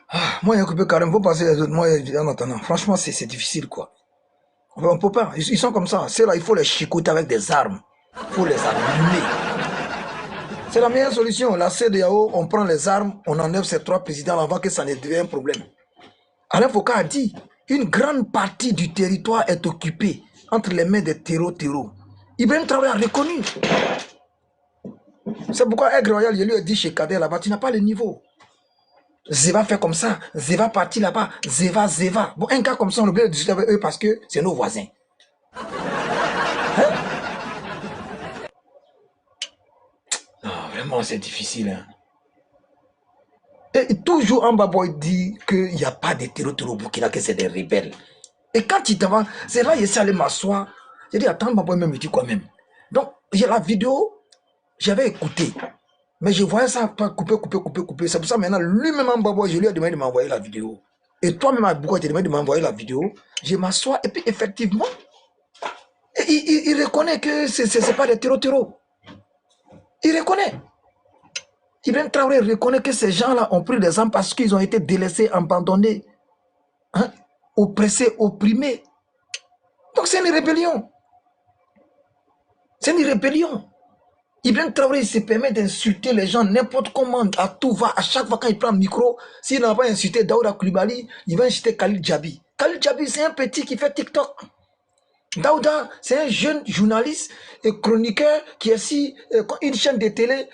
Ah, moi, il y a coupé carrément, il faut passer les autres. Moi, en attendant, franchement, c'est difficile, quoi. On peut pas, ils sont comme ça. C'est là, il faut les chicoter avec des armes. Il faut les allumer. C'est la meilleure solution. La CEDEAO, on prend les armes, on enlève ces trois présidents avant que ça ne devienne un problème. Alain Foucault a dit, une grande partie du territoire est occupée entre les mains des terreaux. Ibrahim Traoré a reconnu. C'est pourquoi Aigre Royal, je lui ai dit chez Kader là-bas, tu n'as pas le niveau. Zeva fait comme ça, Zeva parti là-bas, Zeva. Bon, un cas comme ça, on oublie de discuter avec eux parce que c'est nos voisins. Hein? Non, vraiment, c'est difficile. Hein? Et toujours Amba Boy dit qu'il n'y a pas de terreau au Burkina, que c'est des rebelles. Et quand il t'en va, c'est là, il essaie d'aller m'asseoir. J'ai dit, attends, Amba Boy même, il dit quoi même. Donc, j'ai la vidéo, j'avais écouté. Mais je voyais ça couper. C'est pour ça maintenant, lui-même Amba Boy, je lui ai demandé de m'envoyer la vidéo. Et toi-même, Abouko, tu as demandé de m'envoyer la vidéo. Je m'assois et puis effectivement, il reconnaît que ce n'est pas des terreaux. Il reconnaît. Ibrahim Traoré reconnaît que ces gens-là ont pris des armes parce qu'ils ont été délaissés, abandonnés, hein, oppressés, opprimés. Donc c'est une rébellion. C'est une rébellion. Ibrahim Traoré se permet d'insulter les gens n'importe comment, à tout va, à chaque fois quand il prend le micro, s'il n'a pas insulté Daouda Coulibaly, il va insulter Khalil Djabi. Khalil Djabi, c'est un petit qui fait TikTok. Daouda, c'est un jeune journaliste et chroniqueur qui est ici, une chaîne de télé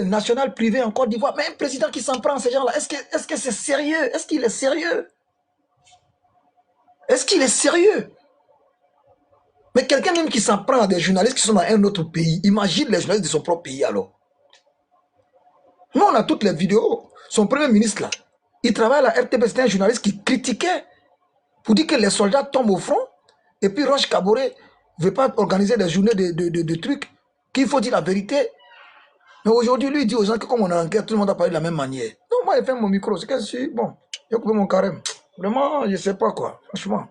nationale privée en Côte d'Ivoire. Mais un président qui s'en prend à ces gens-là, est-ce que c'est sérieux? Est-ce qu'il est sérieux? Est-ce qu'il est sérieux? Mais quelqu'un même qui s'en prend à des journalistes qui sont dans un autre pays, imagine les journalistes de son propre pays alors. Nous, on a toutes les vidéos. Son premier ministre là, il travaille à la RTB, c'était un journaliste qui critiquait pour dire que les soldats tombent au front. Et puis Roche Kaboré ne veut pas organiser des journées de trucs, qu'il faut dire la vérité. Mais aujourd'hui, lui, il dit aux gens que comme on a enquête, tout le monde a parlé de la même manière. Donc moi, il fait mon micro, c'est que je suis, bon, j'ai coupé mon carême. Vraiment, je ne sais pas quoi, franchement.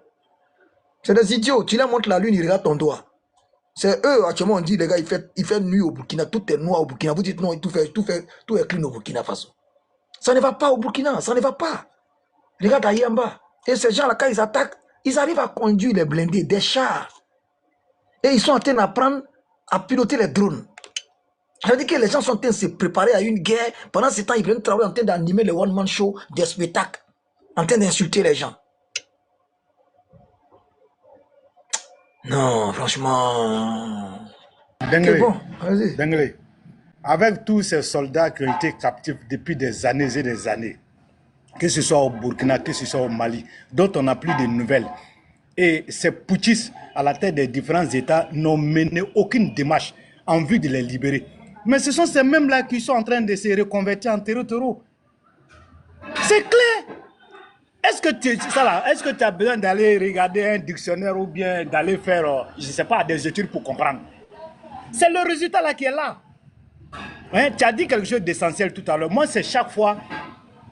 C'est des idiots, tu leur montres la lune, ils regardent ton doigt. C'est eux, actuellement, on dit, les gars, il fait nuit au Burkina, tout est noir au Burkina. Vous dites non, tout est clean au Burkina Faso. Ça ne va pas au Burkina, ça ne va pas. Regarde ailleurs en bas. Et ces gens-là, quand ils attaquent, ils arrivent à conduire les blindés, des chars. Et ils sont en train d'apprendre à piloter les drones. Ça veut dire que les gens sont en train de se préparer à une guerre. Pendant ce temps, ils viennent travailler en train d'animer les one-man show, des spectacles, en train d'insulter les gens. Non, franchement... Dengele, bon, vas-y. Dengele, avec tous ces soldats qui ont été captifs depuis des années et des années, que ce soit au Burkina, que ce soit au Mali, dont on n'a plus de nouvelles. Et ces putschistes à la tête des différents États n'ont mené aucune démarche en vue de les libérer. Mais ce sont ces mêmes-là qui sont en train de se reconvertir en terreau. C'est clair. Est-ce que tu as besoin d'aller regarder un dictionnaire ou bien d'aller faire, je ne sais pas, des études pour comprendre? C'est le résultat là qui est là. Hein, tu as dit quelque chose d'essentiel tout à l'heure. Moi, c'est chaque fois,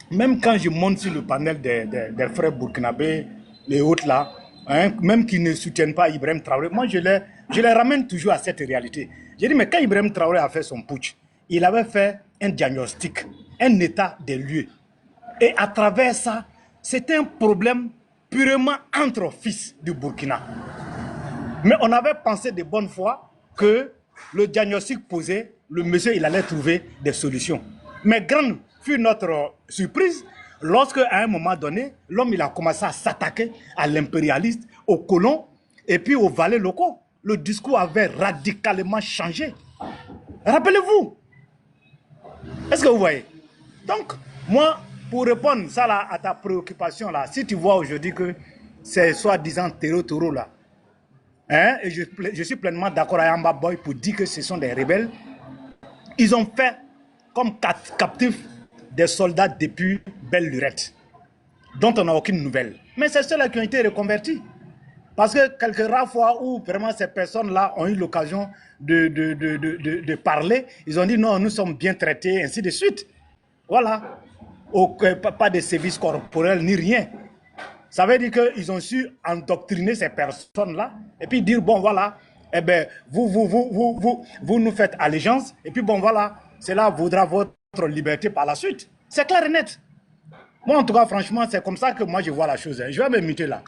même quand je monte sur le panel des frères burkinabés, les autres là, hein, même qui ne soutiennent pas Ibrahim Traoré, moi, je les ramène toujours à cette réalité. J'ai dit, mais quand Ibrahim Traoré a fait son putsch, il avait fait un diagnostic, un état des lieux. Et à travers ça, c'était un problème purement entre fils du Burkina. Mais on avait pensé de bonne foi que le diagnostic posé, le monsieur, il allait trouver des solutions. Mais grande fut notre surprise lorsque, à un moment donné, l'homme, il a commencé à s'attaquer à l'impérialiste, aux colons et puis aux valets locaux. Le discours avait radicalement changé. Rappelez-vous. Est-ce que vous voyez? Donc, moi, pour répondre ça là, à ta préoccupation là, si tu vois aujourd'hui que c'est soi-disant terreau là, hein, et je suis pleinement d'accord avec Amba Boy pour dire que ce sont des rebelles, ils ont fait comme captifs des soldats depuis Belle Lurette, dont on n'a aucune nouvelle. Mais c'est ceux-là qui ont été reconvertis. Parce que quelques rares fois où vraiment ces personnes-là ont eu l'occasion de parler, ils ont dit non, nous sommes bien traités, ainsi de suite. Voilà. Pas de services corporels ni rien. Ça veut dire qu'ils ont su endoctriner ces personnes-là et puis dire, bon voilà, eh ben, vous nous faites allégeance et puis bon voilà, cela vaudra votre liberté par la suite. C'est clair et net. Moi en tout cas, franchement, c'est comme ça que moi je vois la chose. Je vais me muter là.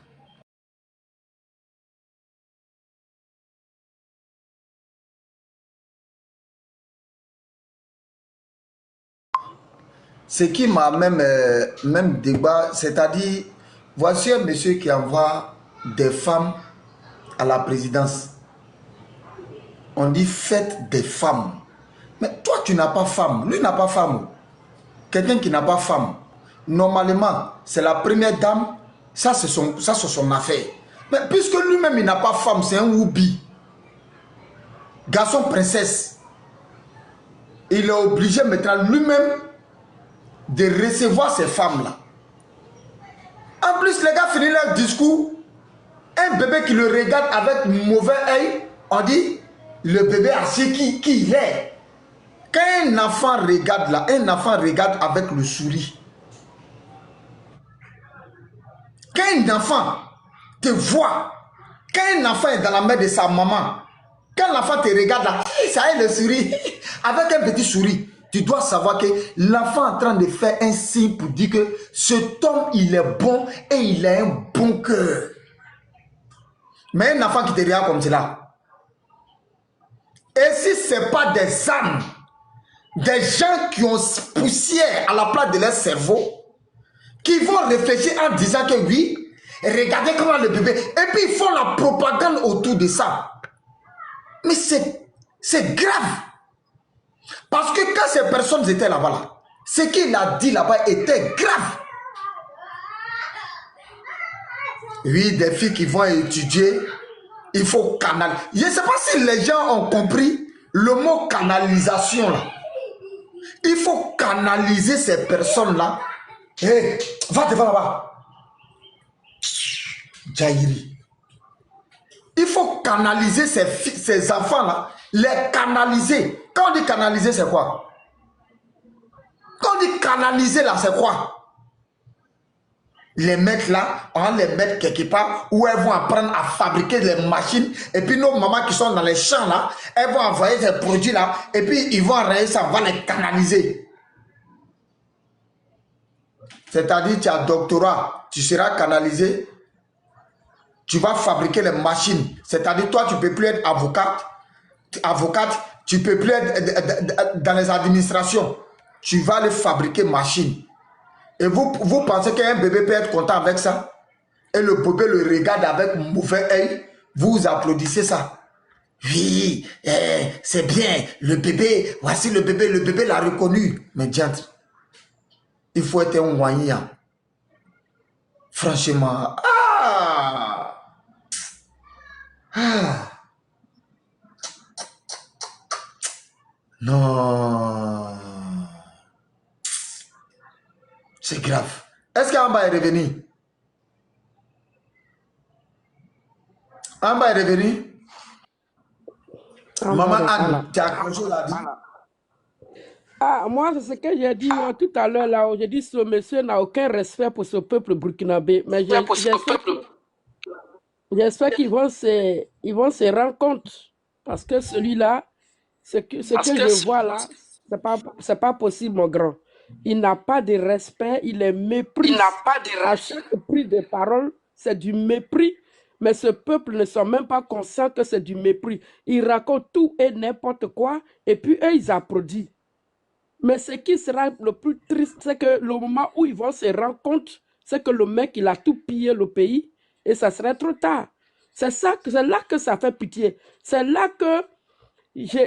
Ce qui m'a même débat, c'est-à-dire, voici un monsieur qui envoie des femmes à la présidence. On dit faites des femmes. Mais toi, tu n'as pas femme. Lui n'a pas femme. Quelqu'un qui n'a pas femme, normalement, c'est la première dame. Ça, c'est son affaire. Mais puisque lui-même, il n'a pas femme, c'est un woubi. Garçon princesse. Il est obligé maintenant lui-même de recevoir ces femmes-là. En plus, les gars finissent leur discours. Un bébé qui le regarde avec mauvais œil, on dit, le bébé a su qui il est. Quand un enfant regarde là, un enfant regarde avec le sourire. Quand un enfant te voit, quand un enfant est dans la main de sa maman, quand l'enfant te regarde là, ça est le sourire, avec un petit sourire, tu dois savoir que l'enfant est en train de faire un signe pour dire que cet homme, il est bon et il a un bon cœur. Mais un enfant qui te regarde comme cela, et si ce n'est pas des âmes, des gens qui ont poussière à la place de leur cerveau, qui vont réfléchir en disant que oui, regardez comment le bébé, et puis ils font la propagande autour de ça. Mais c'est grave. Parce que quand ces personnes étaient là-bas, là, ce qu'il a dit là-bas était grave. Oui, des filles qui vont étudier, il faut canaliser. Je ne sais pas si les gens ont compris le mot canalisation là. Il faut canaliser ces personnes-là. Hé, hey, va devant là-bas. Jairi. Il faut canaliser ces enfants-là, les canaliser. Quand on dit canaliser, c'est quoi? Quand on dit canaliser là, c'est quoi? Les mettre là, on va les mettre quelque part où elles vont apprendre à fabriquer les machines. Et puis nos mamans qui sont dans les champs là, elles vont envoyer ces produits là. Et puis ils vont enrayer ça, on va les canaliser. C'est-à-dire tu as doctorat, tu seras canalisé. Tu vas fabriquer les machines. C'est-à-dire toi tu ne peux plus être avocate, tu ne peux plus être dans les administrations. Tu vas les fabriquer machines. Et vous pensez qu'un bébé peut être content avec ça? Et le bébé le regarde avec mauvais œil, vous applaudissez ça. Oui, c'est bien, le bébé, voici le bébé l'a reconnu. Mais diantre, il faut être un moyen. Franchement, Non. C'est grave. Est-ce qu'Amba est revenu? Amba est revenu? Maman Anne, tu as quelque chose à dire? Ah, moi, c'est ce que j'ai dit tout à l'heure, là, où j'ai dit ce monsieur n'a aucun respect pour ce peuple burkinabé. Mais j'espère qu'ils vont se rendre compte. Parce que celui-là, ce que je vois là, c'est pas possible, mon grand. Il n'a pas de respect, il est mépris. À chaque prise de parole, c'est du mépris. Mais ce peuple ne sont même pas conscients que c'est du mépris. Ils racontent tout et n'importe quoi, et puis eux, ils applaudissent. Mais ce qui sera le plus triste, c'est que le moment où ils vont se rendre compte, c'est que le mec, il a tout pillé le pays, et ça serait trop tard. C'est là que ça fait pitié. C'est là que j'ai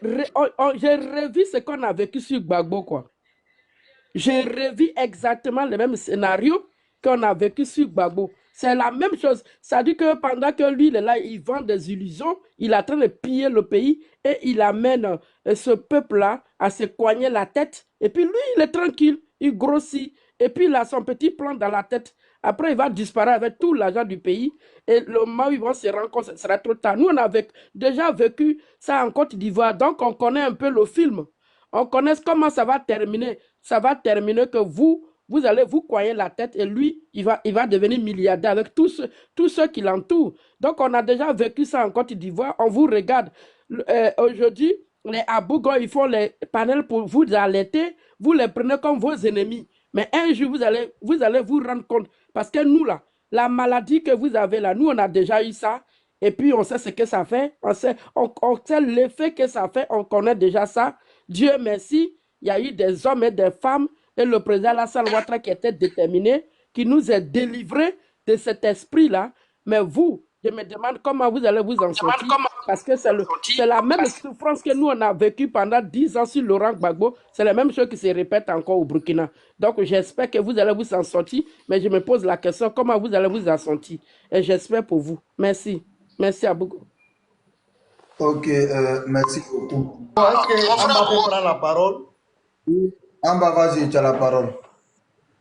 revu ce qu'on a vécu sur Gbagbo, quoi. J'ai revu exactement le même scénario qu'on a vécu sur Gbagbo. C'est la même chose. Ça dit que pendant que lui, il est là, il vend des illusions, il est en train de piller le pays et il amène ce peuple-là à se coigner la tête. Et puis lui, il est tranquille, il grossit. Et puis il a son petit plan dans la tête. Après, il va disparaître avec tout l'argent du pays. Et le moment où ils vont se rendre compte, ce sera trop tard. Nous, on a déjà vécu ça en Côte d'Ivoire. Donc, on connaît un peu le film. On connaît comment ça va terminer. Ça va terminer que vous allez vous coigner la tête et lui, il va devenir milliardaire avec tous ceux qui l'entourent. Donc, on a déjà vécu ça en Côte d'Ivoire. On vous regarde. Aujourd'hui, les Abougo, ils font les panels pour vous alerter. Vous les prenez comme vos ennemis. Mais un jour, vous allez vous rendre compte. Parce que nous, là, la maladie que vous avez là, nous, on a déjà eu ça. Et puis, on sait ce que ça fait. On sait l'effet que ça fait. On connaît déjà ça. Dieu merci, il y a eu des hommes et des femmes et le président Alassane Ouattara qui était déterminé, qui nous a délivrés de cet esprit-là. Mais vous, je me demande comment vous allez vous en sortir. Parce que c'est la même souffrance que nous, on a vécue pendant 10 ans sur Laurent Gbagbo. C'est la même chose qui se répète encore au Burkina. Donc, j'espère que vous allez vous en sortir. Mais je me pose la question, comment vous allez vous en sortir? Et j'espère pour vous. Merci. Merci à beaucoup. Ok, merci beaucoup. Est-ce que Amba peut prendre la parole? Amba, vas-y, tu as la parole.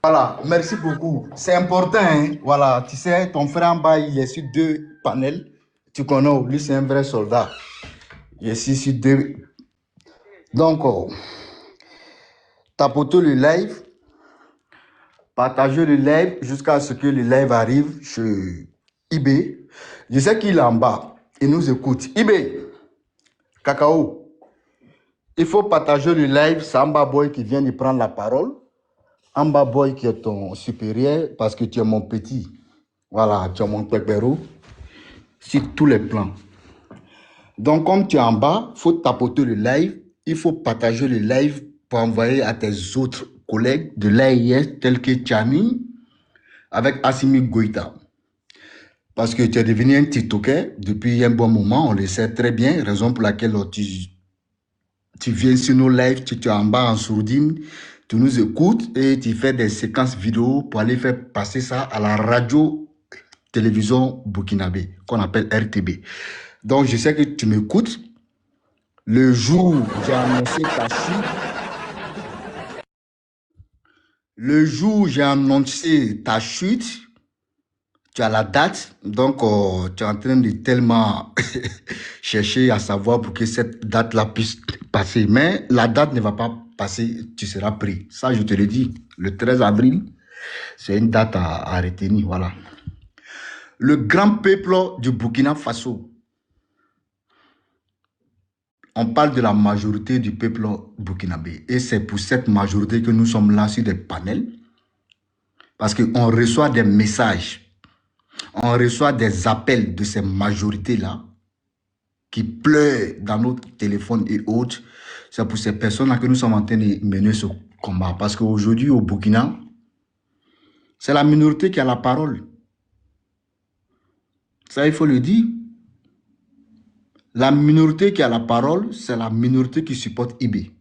Voilà, merci beaucoup. C'est important, hein? Voilà, tu sais, ton frère Amba, il est sur 2 panels. Tu connais, lui, c'est un vrai soldat. Je suis sur 2. Donc, tapotez le live, partagez le live jusqu'à ce que le live arrive chez IB. Je sais qu'il est en bas, il nous écoute. IB, Cacao, il faut partager le live. C'est Amba Boy qui vient de prendre la parole. Amba Boy qui est ton supérieur parce que tu es mon petit. Voilà, tu es mon pépéro sur tous les plans. Donc, comme tu es en bas, il faut tapoter le live. Il faut partager le live pour envoyer à tes autres collègues de l'AIS tels que Tchani avec Assimi Goïta. Parce que tu es devenu un TikToker depuis un bon moment, on le sait très bien, raison pour laquelle tu viens sur nos lives, tu es en bas en sourdine, tu nous écoutes et tu fais des séquences vidéo pour aller faire passer ça à la radio-télévision burkinabé, qu'on appelle RTB. Donc, je sais que tu m'écoutes. Le jour où j'ai annoncé ta chute, tu as la date, donc tu es en train de tellement chercher à savoir pour que cette date-là puisse passer. Mais la date ne va pas passer, tu seras pris. Ça, je te le dis. Le 13 avril, c'est une date à retenir. Voilà. Le grand peuple du Burkina Faso. On parle de la majorité du peuple burkinabé. Et c'est pour cette majorité que nous sommes là sur des panels. Parce qu'on reçoit des messages. On reçoit des appels de ces majorités-là qui pleurent dans nos téléphones et autres. C'est pour ces personnes-là que nous sommes en train de mener ce combat. Parce qu'aujourd'hui, au Burkina, c'est la minorité qui a la parole. Ça, il faut le dire. La minorité qui a la parole, c'est la minorité qui supporte IB.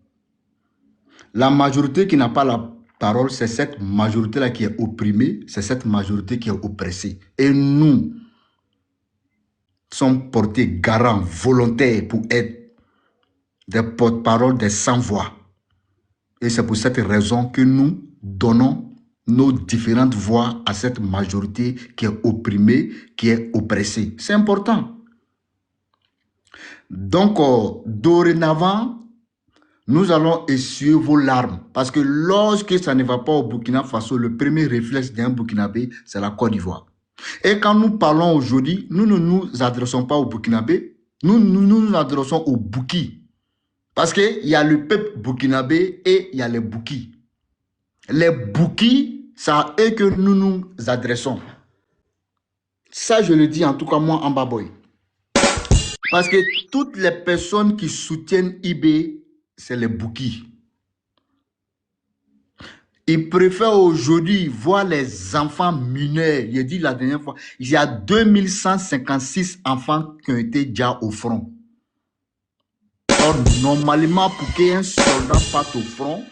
La majorité qui n'a pas la parole, c'est cette majorité-là qui est opprimée, c'est cette majorité qui est oppressée. Et nous sommes portés garants, volontaires pour être des porte-paroles des sans-voix. Et c'est pour cette raison que nous donnons nos différentes voix à cette majorité qui est opprimée, qui est oppressée. C'est important. Donc, dorénavant, nous allons essuyer vos larmes. Parce que lorsque ça ne va pas au Burkina Faso, le premier réflexe d'un Burkinabé, c'est la Côte d'Ivoire. Et quand nous parlons aujourd'hui, nous ne nous adressons pas au Burkinabé, nous nous adressons aux Bouki. Parce qu'il y a le peuple burkinabé et il y a les Bouki. Les Bouki, c'est à eux que nous nous adressons. Ça, je le dis en tout cas moi, en Baboy. Parce que toutes les personnes qui soutiennent IB, c'est les Bouki. Ils préfèrent aujourd'hui voir les enfants mineurs. J'ai dit la dernière fois, il y a 2156 enfants qui ont été déjà au front. Or, normalement, pour qu'un soldat parte au front,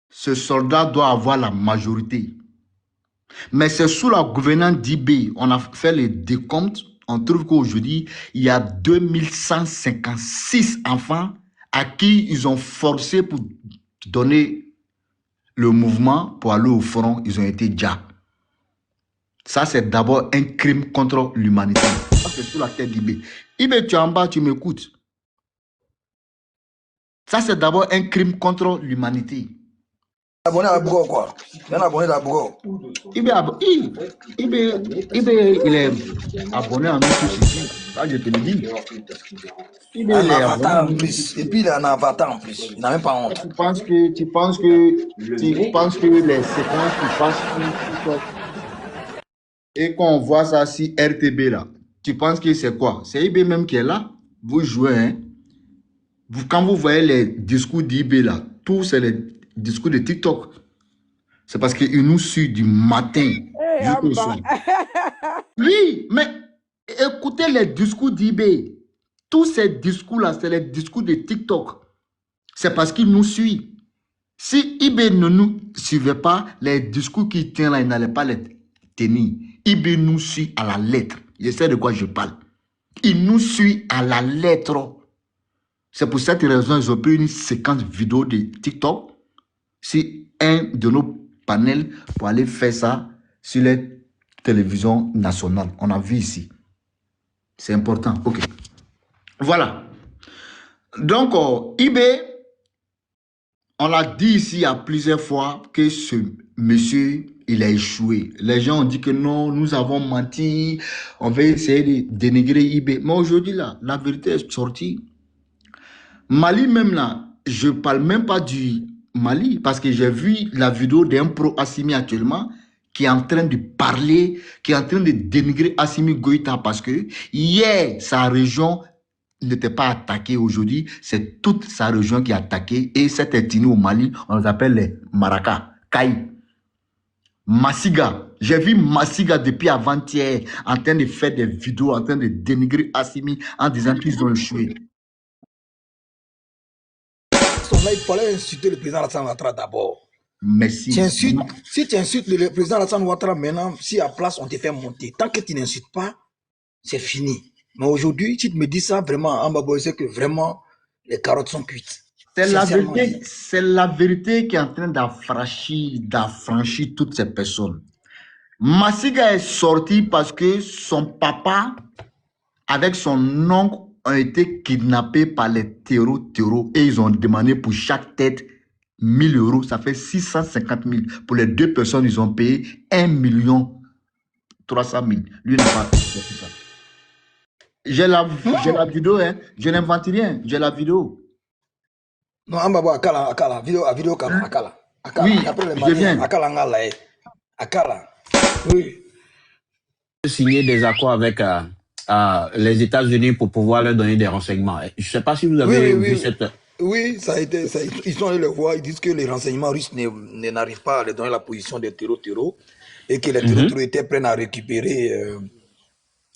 ce soldat doit avoir la majorité. Mais c'est sous la gouvernance d'IB, on a fait les décomptes, on trouve qu'aujourd'hui, il y a 2156 enfants à qui ils ont forcé pour donner le mouvement pour aller au front, ils ont été déjà. Ça, c'est d'abord un crime contre l'humanité. Ça, c'est sous la tête d'IB. IB, tu es en bas, tu m'écoutes. Ça, c'est d'abord un crime contre l'humanité. Abonné à Bougo, quoi. Bien abonné à Bougo. IB, il est abonné à nous tous ici. Ça, je te le dis. IB, il est avatar en plus. Et puis, il est un avatar en plus. Il n'a même pas honte. Tu penses que les séquences qui passent sur TikTok et qu'on voit ça sur RTB là, tu penses que c'est quoi? C'est IB même qui est là. Vous jouez, hein? Quand vous voyez les discours d'IB là, tous c'est les discours de TikTok. C'est parce qu'il nous suit du matin jusqu'au soir. Oui, mais écoutez les discours d'IB. Tous ces discours-là, c'est les discours de TikTok. C'est parce qu'il nous suit. Si IB ne nous suivait pas, les discours qu'il tient là, il n'allait pas les tenir. IB nous suit à la lettre. Je sais de quoi je parle. Il nous suit à la lettre. C'est pour cette raison qu'ils ont pris une séquence vidéo de TikTok sur un de nos panels pour aller faire ça sur les télévisions nationales. On a vu ici. C'est important. OK. Voilà. Donc, IB, on l'a dit ici à plusieurs fois que ce monsieur, il a échoué. Les gens ont dit que non, nous avons menti. On va essayer de dénigrer IB. Mais aujourd'hui, là, la vérité est sortie. Mali même là, je ne parle même pas du Mali parce que j'ai vu la vidéo d'un pro Assimi actuellement qui est en train de parler, qui est en train de dénigrer Assimi Goïta parce que hier, sa région n'était pas attaquée. Aujourd'hui, c'est toute sa région qui est attaquée et cette ethnie au Mali, on les appelle les Maraka, Kaï. Massiga, j'ai vu Massiga depuis avant-hier en train de faire des vidéos, en train de dénigrer Assimi en disant qu'ils ont échoué. Là, il fallait insulter le président Alassane Ouattara d'abord. Merci. Si tu insultes le président Alassane Ouattara maintenant, si à place on te fait monter, tant que tu n'insultes pas, c'est fini. Mais aujourd'hui, si tu me dis ça vraiment, en Baboy, c'est que vraiment les carottes sont cuites. C'est la vérité qui est en train d'affranchir toutes ces personnes. Massiga est sorti parce que son papa, avec son oncle, ont été kidnappés par les terreaux et ils ont demandé pour chaque tête 1000 euros. Ça fait 650 000. Pour les deux personnes, ils ont payé 1 300 000. Lui n'a pas fait ça. J'ai la vidéo, hein. Je n'invente rien. J'ai la vidéo. Non, Akala, vidéo, Akala. Oui, je viens. Akala. Oui. Signer des accords avec les États-Unis pour pouvoir leur donner des renseignements. Je ne sais pas si vous avez vu cette... Oui, ça a été, ils sont allés le voir, ils disent que les renseignements russes n'arrivent pas à leur donner la position des terreaux et que les terreaux étaient prêts à récupérer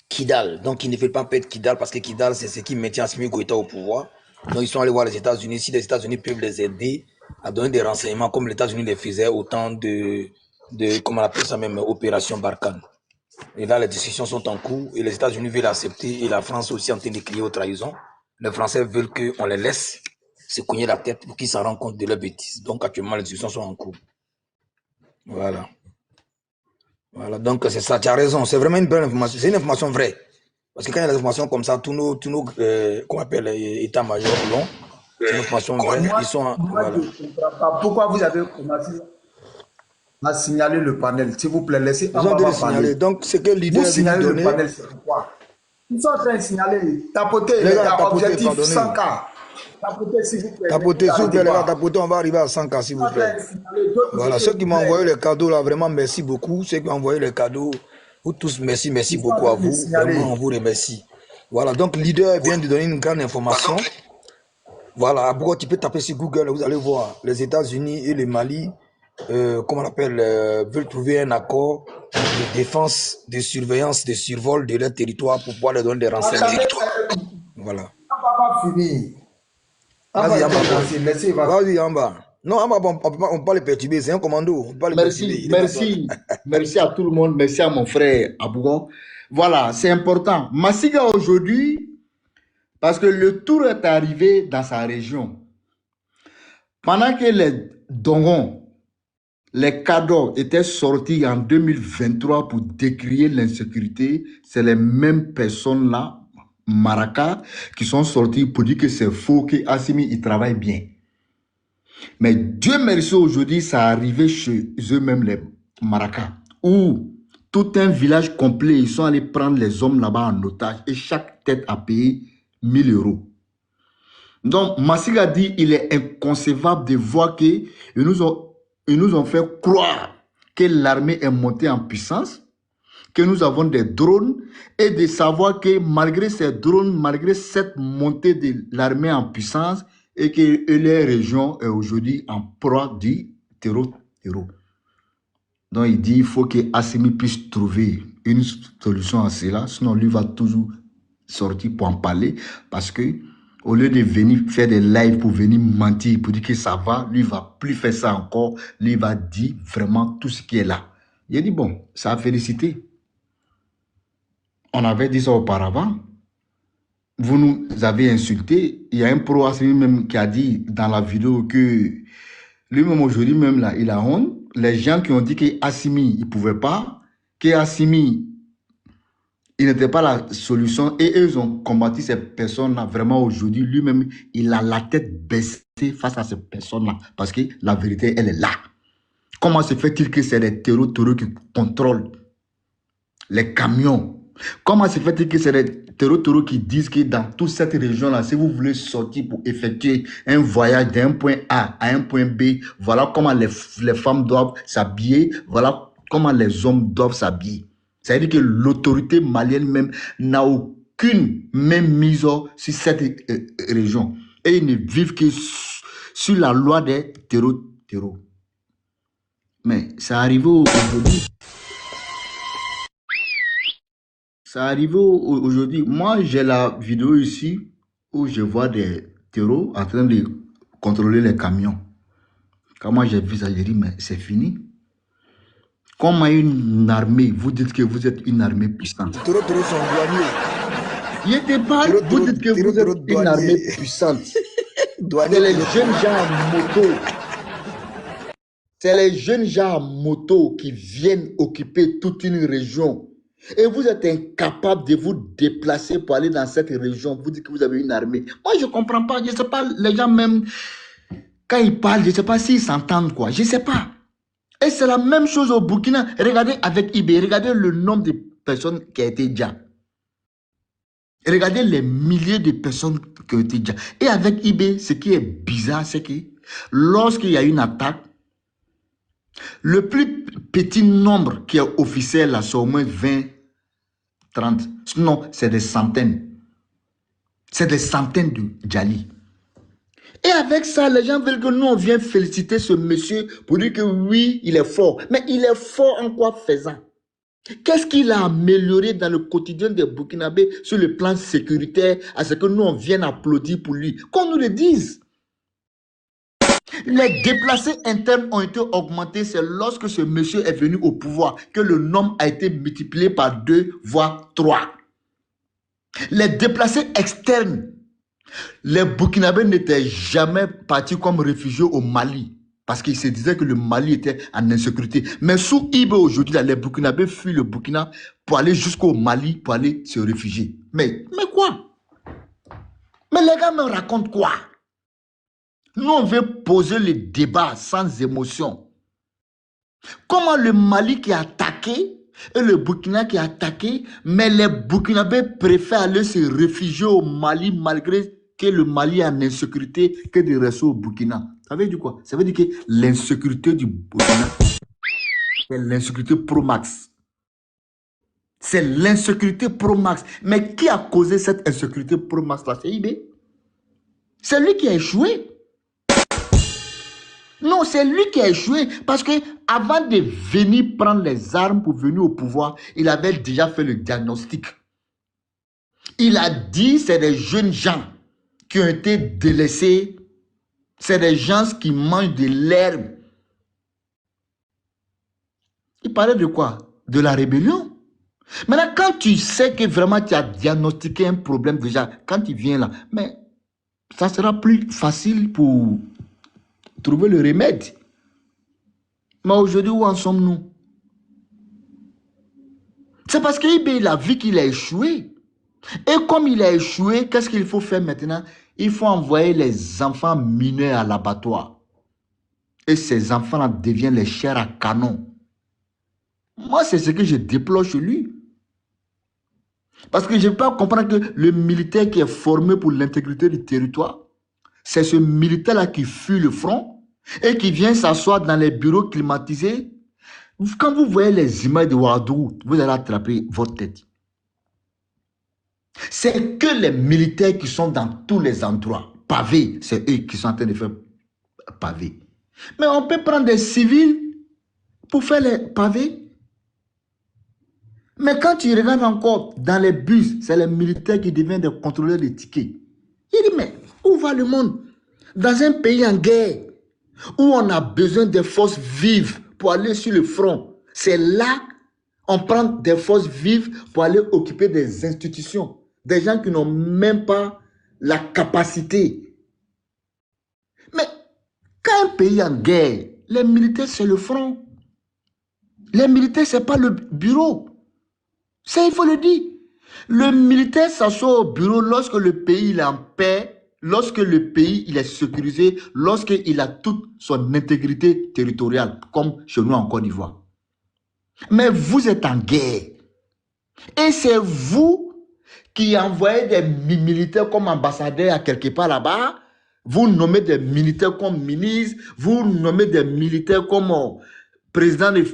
Kidal. Donc ils ne veulent pas perdre Kidal parce que Kidal, c'est ce qui maintient Assimi Goïta au pouvoir. Donc ils sont allés voir les États-Unis. Si les États-Unis peuvent les aider à donner des renseignements comme les États-Unis les faisaient au temps de comment on appelle ça même, opération Barkhane. Et là, les discussions sont en cours et les États-Unis veulent accepter et la France aussi en train de crier aux trahisons. les Français veulent qu'on les laisse se cogner la tête pour qu'ils s'en rendent compte de leurs bêtises. Donc actuellement, les discussions sont en cours. Voilà. Voilà, donc c'est ça, tu as raison. C'est vraiment une belle information. C'est une information vraie. Parce que quand il y a des informations comme ça, tous nos qu'on appelle état-major long, c'est une information vraie. Ils sont, voilà. Pourquoi vous avez commencé à signaler le panel? S'il vous plaît, laissez Ils ont dû le signaler. Donc, c'est que l'idée vous signalez le panel, c'est pourquoi? Ils sont en train de signaler. Tapotez, les gars, objectif 100K. Tapotez, s'il vous plaît. Tapotez, s'il vous plaît, les gars, tapotez, on va arriver à 100K, s'il vous plaît. Voilà, ceux qui m'ont envoyé les cadeaux, là, vraiment, merci beaucoup. Ceux qui m'ont envoyé les cadeaux, vous tous, merci beaucoup à vous. Vraiment, on vous remercie. Voilà, donc, leader vient de donner une grande information. Voilà, Abou, tu peux taper sur Google, vous allez voir. Les États-Unis et le Mali, comment on appelle, veulent trouver un accord de défense, de surveillance, de survol de leur territoire pour pouvoir leur donner des renseignements. Voilà. Vas-y, Amba. Vas-y, Amba. Non, Amba, on ne peut pas le perturber, c'est un commando. Merci à tout le monde, merci à mon frère Abougon. Voilà, c'est important. Massiga aujourd'hui, parce que le tour est arrivé dans sa région. Pendant que les Dongons, les cadeaux étaient sortis en 2023 pour décrier l'insécurité, c'est les mêmes personnes-là, Maraka, qui sont sortis pour dire que c'est faux, que Assimi, il travaille bien. Mais Dieu merci, aujourd'hui, ça arrivé chez eux-mêmes, les Maraka, où tout un village complet, ils sont allés prendre les hommes là-bas en otage et chaque tête a payé 1000 €. Donc, Massiga dit il est inconcevable de voir qu'ils nous ont fait croire que l'armée est montée en puissance, que nous avons des drones et de savoir que malgré ces drones, malgré cette montée de l'armée en puissance et que les régions est aujourd'hui en proie du terreau. Donc il dit il faut que Assimi puisse trouver une solution à cela, sinon lui va toujours sortir pour en parler parce que au lieu de venir faire des lives pour venir mentir, pour dire que ça va, lui va plus faire ça encore, lui va dire vraiment tout ce qui est là. Il a dit bon, ça a félicité. On avait dit ça auparavant. Vous nous avez insulté. Il y a un pro Assimi même qui a dit dans la vidéo que lui-même aujourd'hui même là, il a honte. Les gens qui ont dit que Assimi, il ne pouvait pas, que Assimi, il n'était pas la solution et eux ont combattu ces personnes-là. Vraiment aujourd'hui, lui-même, il a la tête baissée face à ces personnes-là parce que la vérité, elle est là. Comment se fait-il que c'est les terreaux qui contrôlent les camions? Comment se fait-il que c'est les terreaux qui disent que dans toute cette région-là, si vous voulez sortir pour effectuer un voyage d'un point A à un point B, voilà comment les femmes doivent s'habiller, voilà comment les hommes doivent s'habiller. C'est-à-dire que l'autorité malienne même n'a aucune même mise sur cette région. Et ils ne vivent que sur la loi des terreaux. Mais ça arrive aujourd'hui. Ça arrive aujourd'hui. Moi, j'ai la vidéo ici où je vois des terreaux en train de contrôler les camions. Quand moi j'ai vu ça, j'ai dit, mais c'est fini. Comment une armée, vous dites que vous êtes une armée puissante. Les terreaux sont douaniers. Il te parle, vous dites que vous êtes une armée puissante. C'est les jeunes gens en moto. C'est les jeunes gens en moto qui viennent occuper toute une région. Et vous êtes incapable de vous déplacer pour aller dans cette région. Vous dites que vous avez une armée. Moi, je ne comprends pas. Je ne sais pas, les gens même, quand ils parlent, je ne sais pas s'ils s'entendent quoi. Je ne sais pas. Et c'est la même chose au Burkina. Regardez avec IB, regardez le nombre de personnes qui a été déjà. Regardez les milliers de personnes qui ont été déjà. Et avec IB, ce qui est bizarre, c'est que lorsqu'il y a une attaque, le plus petit nombre qui est officiel, là, c'est au moins 20, 30. Sinon, c'est des centaines. C'est des centaines de Djali. Et avec ça, les gens veulent que nous, on vienne féliciter ce monsieur pour dire que oui, il est fort. Mais il est fort en quoi faisant? Qu'est-ce qu'il a amélioré dans le quotidien des Burkinabés sur le plan sécuritaire à ce que nous, on vienne applaudir pour lui? Qu'on nous le dise. Les déplacés internes ont été augmentés. C'est lorsque ce monsieur est venu au pouvoir que le nombre a été multiplié par 2, voire 3. Les déplacés externes Les Burkinabés n'étaient jamais partis comme réfugiés au Mali. Parce qu'ils se disaient que le Mali était en insécurité. Mais sous Ibé aujourd'hui, les Burkinabés fuient le Burkina pour aller jusqu'au Mali, pour aller se réfugier. Mais quoi? Mais les gars me racontent quoi? Nous, on veut poser le débat sans émotion. Comment le Mali qui est attaqué et le Burkina qui est attaqué, mais les Burkinabés préfèrent aller se réfugier au Mali malgré que le Mali est en insécurité que de rester au Burkina. Ça veut dire quoi? Ça veut dire que l'insécurité du Burkina, c'est l'insécurité pro-max. C'est l'insécurité pro-max. Mais qui a causé cette insécurité pro-max là? C'est Ibé. C'est lui qui a échoué. Non, c'est lui qui a échoué parce que avant de venir prendre les armes pour venir au pouvoir, il avait déjà fait le diagnostic. Il a dit c'est des jeunes gens qui ont été délaissés, c'est des gens qui mangent de l'herbe. Il parlait de quoi? De la rébellion. Maintenant, quand tu sais que vraiment tu as diagnostiqué un problème déjà, quand il vient là, mais ça sera plus facile pour trouver le remède. Mais aujourd'hui, où en sommes-nous? C'est parce qu'il a vu qu'il a échoué. Et comme il a échoué, qu'est-ce qu'il faut faire maintenant? Il faut envoyer les enfants mineurs à l'abattoir. Et ces enfants-là deviennent les chairs à canon. Moi, c'est ce que je déplore chez lui. Parce que je ne peux pas comprendre que le militaire qui est formé pour l'intégrité du territoire, c'est ce militaire-là qui fuit le front et qui vient s'asseoir dans les bureaux climatisés. Quand vous voyez les images de Ouagadougou, vous allez attraper votre tête. C'est que les militaires qui sont dans tous les endroits. Pavés, c'est eux qui sont en train de faire pavés. Mais on peut prendre des civils pour faire les pavés. Mais quand tu regardes encore dans les bus, c'est les militaires qui deviennent des contrôleurs des tickets. Il dit, mais où va le monde? Dans un pays en guerre, où on a besoin de forces vives pour aller sur le front, c'est là on prend des forces vives pour aller occuper des institutions. Des gens qui n'ont même pas la capacité. Mais quand un pays est en guerre, les militaires, c'est le front. Les militaires, ce n'est pas le bureau. Ça, il faut le dire. Le militaire s'assoit au bureau lorsque le pays est en paix, lorsque le pays il est sécurisé, lorsqu'il a toute son intégrité territoriale, comme chez nous en Côte d'Ivoire. Mais vous êtes en guerre. Et c'est vous qui envoyez des militaires comme ambassadeurs à quelque part là-bas. Vous nommez des militaires comme ministres, vous nommez des militaires comme président de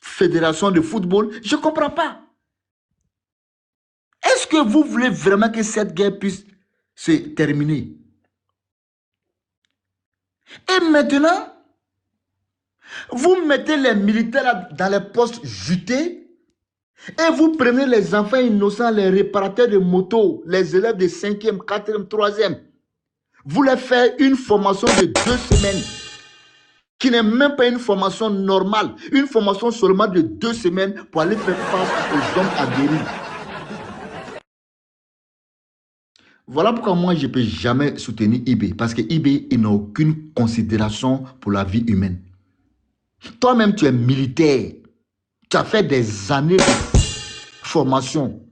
fédération de football. Je ne comprends pas. Est-ce que vous voulez vraiment que cette guerre puisse se terminer? Et maintenant, vous mettez les militaires dans les postes jutés et vous prenez les enfants innocents, les réparateurs de motos, les élèves de 5e, 4e, 3e. Vous leur faites une formation de 2 semaines qui n'est même pas une formation normale, une formation seulement de 2 semaines pour aller faire face aux hommes aguerris. Voilà pourquoi moi, je ne peux jamais soutenir Ibé. Parce que Ibé, il n'a aucune considération pour la vie humaine. Toi-même, tu es militaire. Tu as fait des années de formation.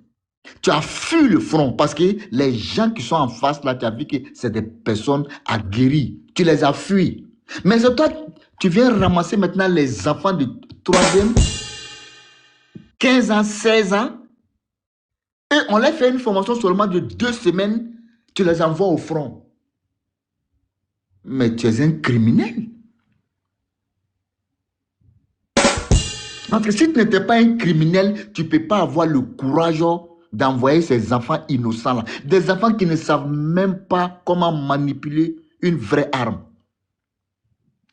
Tu as fui le front parce que les gens qui sont en face, là, tu as vu que c'est des personnes aguerries. Tu les as fuis. Mais toi, tu viens ramasser maintenant les enfants de 3e, 15 ans, 16 ans. Et on leur fait une formation seulement de 2 semaines, tu les envoies au front. Mais tu es un criminel. Parce que si tu n'étais pas un criminel, tu ne peux pas avoir le courage d'envoyer ces enfants innocents là. Des enfants qui ne savent même pas comment manipuler une vraie arme.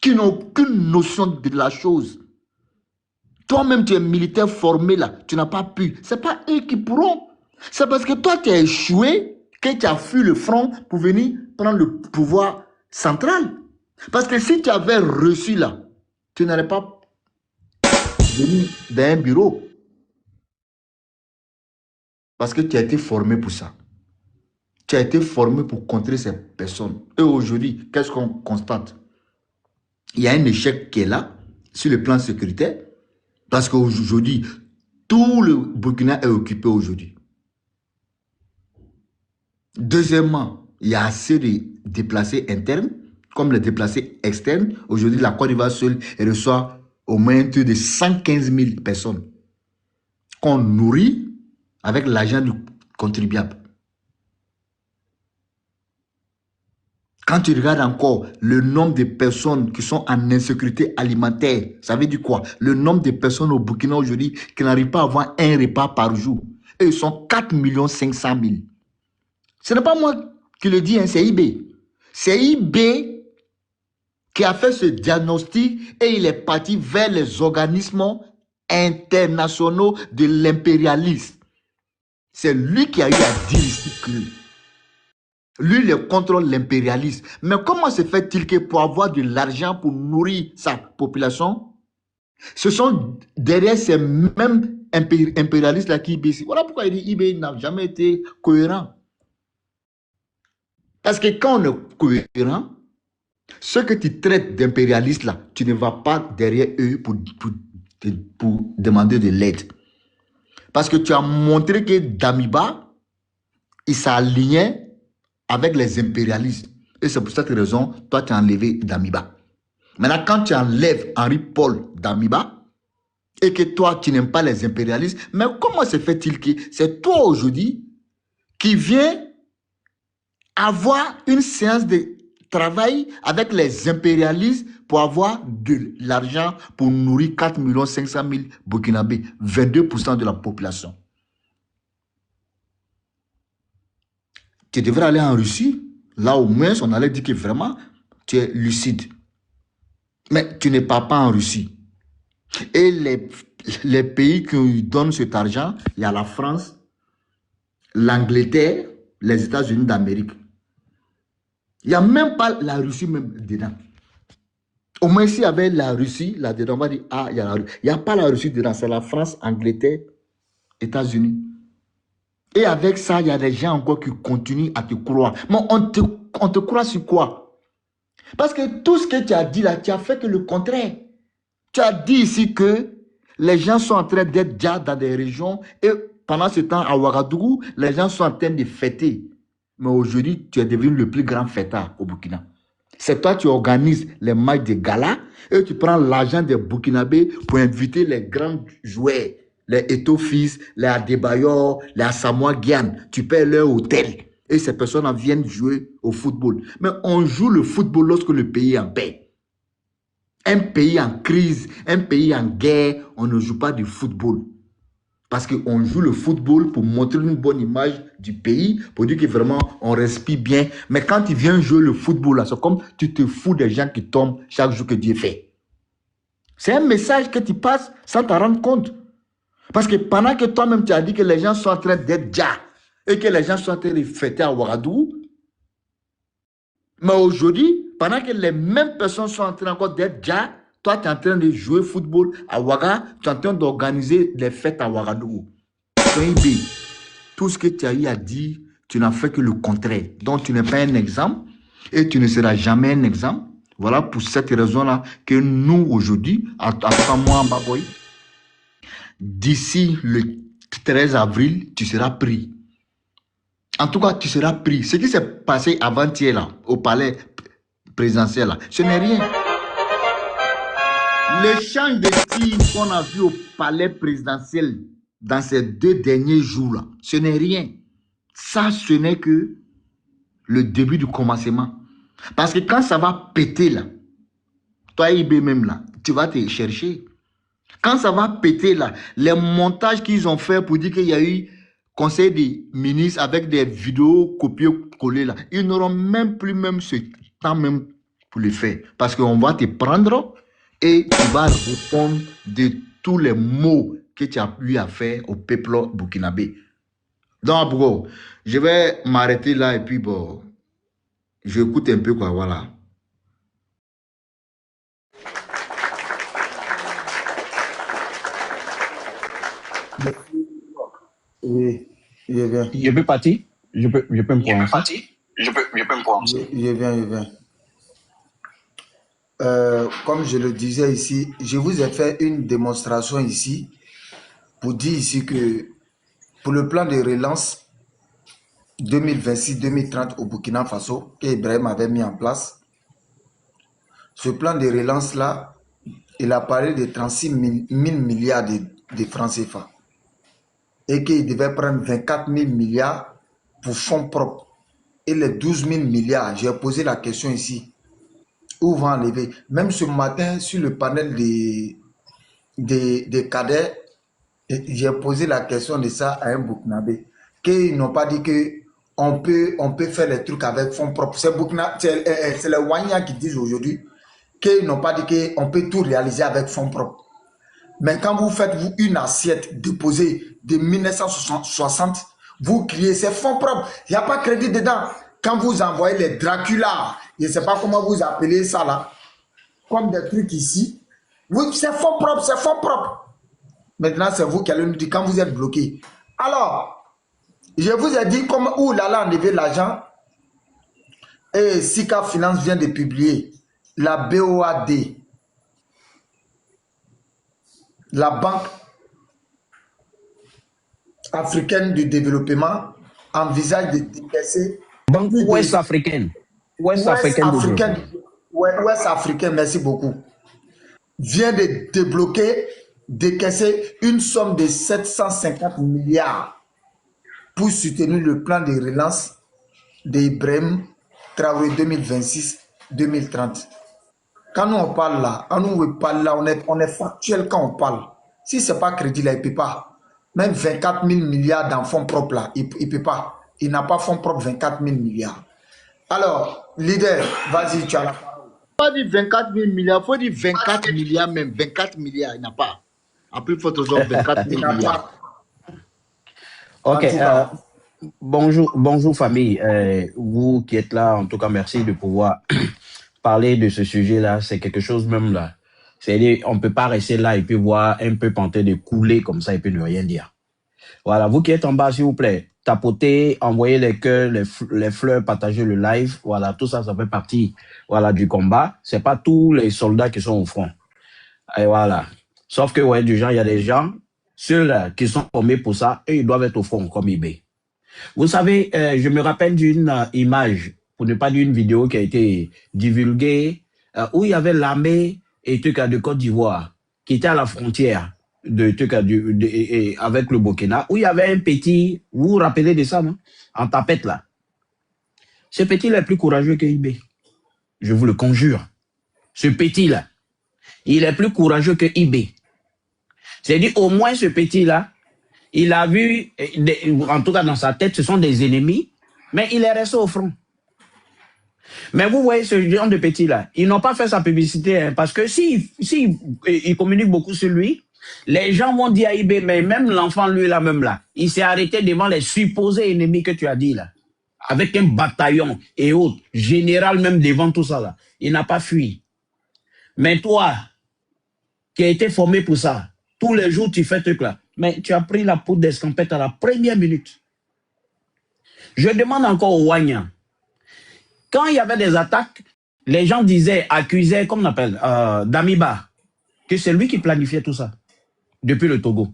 Qui n'ont aucune notion de la chose. Toi-même, tu es militaire formé là, tu n'as pas pu. Ce n'est pas eux qui pourront. C'est parce que toi, tu as échoué que tu as fui le front pour venir prendre le pouvoir central. Parce que si tu avais reçu là, tu n'aurais pas venu dans un bureau. Parce que tu as été formé pour ça. tu as été formé pour contrer ces personnes. Et aujourd'hui, qu'est-ce qu'on constate? Il y a un échec qui est là, sur le plan sécuritaire, parce qu'aujourd'hui, tout le Burkina est occupé aujourd'hui. Deuxièmement, il y a assez de déplacés internes, comme les déplacés externes. Aujourd'hui, la Côte d'Ivoire seule reçoit au moins de 115 000 personnes qu'on nourrit avec l'argent du contribuable. Quand tu regardes encore le nombre de personnes qui sont en insécurité alimentaire, ça veut dire quoi? Le nombre de personnes au Burkina aujourd'hui qui n'arrivent pas à avoir un repas par jour. Et ils sont 4 500 000. Ce n'est pas moi qui le dis, hein, c'est IB. C'est IB qui a fait ce diagnostic et il est parti vers les organismes internationaux de l'impérialisme. C'est lui qui a eu à dire ici que lui, il contrôle l'impérialisme. Mais comment se fait-il que pour avoir de l'argent pour nourrir sa population, ce sont derrière ces mêmes impérialistes-là qui IB. Voilà pourquoi il dit IB n'a jamais été cohérent. Parce que quand on est cohérent, ceux que tu traites d'impérialistes là, tu ne vas pas derrière eux pour demander de l'aide. Parce que tu as montré que Damiba, il s'alignait avec les impérialistes. Et c'est pour cette raison, toi, tu as enlevé Damiba. Maintenant, quand tu enlèves Henri-Paul Damiba, et que toi, tu n'aimes pas les impérialistes, mais comment se fait-il que c'est toi aujourd'hui qui viens avoir une séance de travail avec les impérialistes pour avoir de l'argent pour nourrir 4 500 000 Burkinabés, 22% de la population. Tu devrais aller en Russie. Là, au moins, on allait dire que vraiment, tu es lucide. Mais tu ne pars pas en Russie. Et les pays qui donnent cet argent, il y a la France, l'Angleterre, les États-Unis d'Amérique. Il n'y a même pas la Russie même dedans. Au moins, s'il y avait la Russie là-dedans, on va dire, ah, il y a la Russie. Il n'y a pas la Russie dedans, c'est la France, Angleterre, États-Unis. Et avec ça, il y a des gens encore qui continuent à te croire. Mais on te croit sur quoi? Parce que tout ce que tu as dit là, tu as fait que le contraire. Tu as dit ici que les gens sont en train d'être déjà dans des régions et pendant ce temps, à Ouagadougou, les gens sont en train de fêter. Mais aujourd'hui, tu es devenu le plus grand fêtard au Burkina. C'est toi qui organises les matchs de gala et tu prends l'argent des Burkinabés pour inviter les grands joueurs. Les Eto'o-Fils, les Adebayor, les Asamoah Gyan, tu paies leur hôtel. Et ces personnes viennent jouer au football. Mais on joue le football lorsque le pays est en paix. Un pays en crise, un pays en guerre, on ne joue pas du football. Parce qu'on joue le football pour montrer une bonne image du pays, pour dire que vraiment on respire bien. Mais quand tu viens jouer le football, c'est comme tu te fous des gens qui tombent chaque jour que Dieu fait. C'est un message que tu passes sans t'en rendre compte. Parce que pendant que toi-même tu as dit que les gens sont en train d'être déjà et que les gens sont en train de fêter à Ouagadougou, mais aujourd'hui, pendant que les mêmes personnes sont en train encore d'être déjà, toi tu es en train de jouer football à Ouaga, tu es en train d'organiser les fêtes à Ouagadougou. Tout ce que tu as eu à dire, tu n'as fait que le contraire. Donc tu n'es pas un exemple et tu ne seras jamais un exemple. Voilà pour cette raison-là que nous aujourd'hui, à moi, Baboy, d'ici le 13 avril, tu seras pris. En tout cas, tu seras pris. Ce qui s'est passé avant-hier là, au palais présidentiel là, ce n'est rien. L'échange de tirs qu'on a vu au palais présidentiel dans ces 2 derniers jours là, ce n'est rien. Ça, ce n'est que le début du commencement. Parce que quand ça va péter là, toi IB même là, tu vas te chercher. Quand ça va péter là, les montages qu'ils ont fait pour dire qu'il y a eu conseil des ministres avec des vidéos copiées-collées là, ils n'auront même plus ce temps même pour le faire. Parce qu'on va te prendre et tu vas répondre de tous les mots que tu as eu à faire au peuple burkinabé. Donc, bro, je vais m'arrêter là et puis bon, je écoute un peu quoi, voilà. Oui, il est bien. Je peux partir? Je peux me prononcer. Je peux me prononcer. Je viens. Comme je le disais ici, je vous ai fait une démonstration ici pour dire ici que pour le plan de relance 2026-2030 au Burkina Faso qu'Ibrahim avait mis en place, ce plan de relance-là, il a parlé de 36 000 milliards de francs CFA et qu'il devait prendre 24 000 milliards pour fonds propres. Et les 12 000 milliards, j'ai posé la question ici, où vont enlever? Même ce matin, sur le panel des cadets, j'ai posé la question de ça à un Burkinabé, qu'ils n'ont pas dit qu'on peut faire les trucs avec fonds propres. C'est les Wanya qui disent aujourd'hui qu'ils n'ont pas dit qu'on peut tout réaliser avec fonds propres. Mais quand vous faites une assiette déposée de 1960, vous criez c'est fonds propres, il n'y a pas de crédit dedans. Quand vous envoyez les Dracula, je ne sais pas comment vous appelez ça là, comme des trucs ici, oui, c'est fonds propres, c'est fonds propres. Maintenant, c'est vous qui allez nous dire quand vous êtes bloqué. Alors, je vous ai dit où il allait enlever l'argent. Et Sika Finance vient de publier la BOAD, la Banque africaine de développement, envisage de décaisser. Banque ouest africaine. Ouest africaine, merci beaucoup. Vient de débloquer, décaisser une somme de 750 milliards pour soutenir le plan de relance d'Ibrahim Traoré 2026-2030. Quand nous on parle là, on est factuel quand on parle. Si ce n'est pas crédit là, il ne peut pas. Même 24 000 milliards dans fonds propres là, il ne peut pas. Il n'a pas fonds propres 24 000 milliards. Alors, leader, vas-y, tu as la parole. Pas dire 24 000 milliards, il faut dire 24 milliards même. 24 milliards, il n'a pas. En plus, il faut toujours 24 000 milliards. Ok, bonjour famille. Vous qui êtes là, en tout cas, merci de pouvoir parler de ce sujet-là. C'est quelque chose même là. C'est-à-dire, on ne peut pas rester là et puis voir un peu tenter de couler comme ça et puis ne rien dire. Voilà, vous qui êtes en bas, s'il vous plaît, tapotez, envoyez les cœurs, les fleurs, partagez le live. Voilà, tout ça, ça fait partie du combat. C'est pas tous les soldats qui sont au front. Et voilà. Sauf que, ouais, il y a des gens, ceux-là qui sont formés pour ça, eux, ils doivent être au front comme eBay. Vous savez, je me rappelle d'une image, pour ne pas dire une vidéo qui a été divulguée, où il y avait l'armée de Côte d'Ivoire qui était à la frontière avec le Burkina, où il y avait un petit, vous vous rappelez de ça, non? En tapette là. Ce petit là est plus courageux que eBay. Je vous le conjure. Ce petit là, il est plus courageux que eBay. C'est-à-dire, au moins ce petit là, il a vu, en tout cas dans sa tête, ce sont des ennemis, mais il est resté au front. Mais vous voyez ce genre de petit-là, ils n'ont pas fait sa publicité, hein, parce que si il communique beaucoup sur lui, les gens vont dire à eBay, mais même l'enfant, lui, là, même là, il s'est arrêté devant les supposés ennemis que tu as dit, là, avec un bataillon et autres, général même devant tout ça, là. Il n'a pas fui. Mais toi, qui as été formé pour ça, tous les jours, tu fais ce truc là, mais tu as pris la poudre d'escampette à la première minute. Je demande encore au Wanya. Quand il y avait des attaques, les gens accusaient, comme on appelle, Damiba, que c'est lui qui planifiait tout ça, depuis le Togo.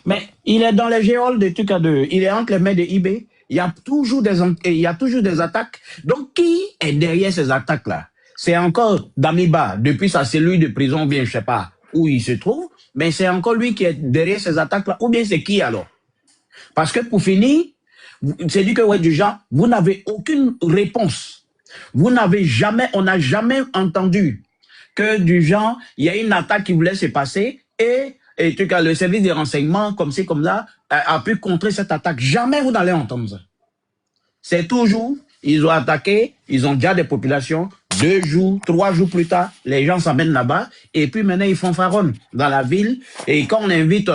Mais il est dans les géoles de trucs il est entre les mains de eBay, il y a toujours des attaques. Donc, qui est derrière ces attaques-là? C'est encore Damiba, depuis sa cellule de prison, bien, je ne sais pas où il se trouve, mais c'est encore lui qui est derrière ces attaques-là, ou bien c'est qui alors? Parce que pour finir, c'est dit que, ouais, du genre, vous n'avez aucune réponse. On n'a jamais entendu que du genre, il y a une attaque qui voulait se passer et le service de renseignement, comme c'est comme là, a pu contrer cette attaque. Jamais vous n'allez entendre ça. C'est toujours, ils ont attaqué, ils ont déjà des populations, 2 jours, 3 jours plus tard, les gens s'amènent là-bas et puis maintenant ils font fanfaronne dans la ville et quand on invite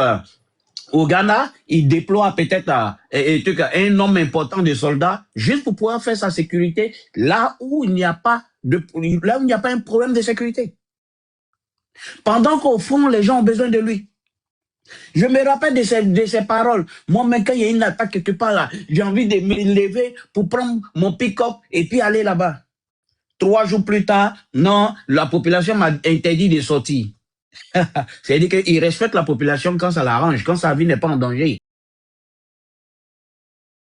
au Ghana, il déploie peut-être un nombre important de soldats juste pour pouvoir faire sa sécurité là où il n'y a pas un problème de sécurité. Pendant qu'au fond, les gens ont besoin de lui. Je me rappelle de ces paroles. Moi, même quand il y a une attaque quelque part là, j'ai envie de me lever pour prendre mon pick-up et puis aller là-bas. 3 jours plus tard, non, la population m'a interdit de sortir. C'est-à-dire qu'il respecte la population quand ça l'arrange, quand sa vie n'est pas en danger.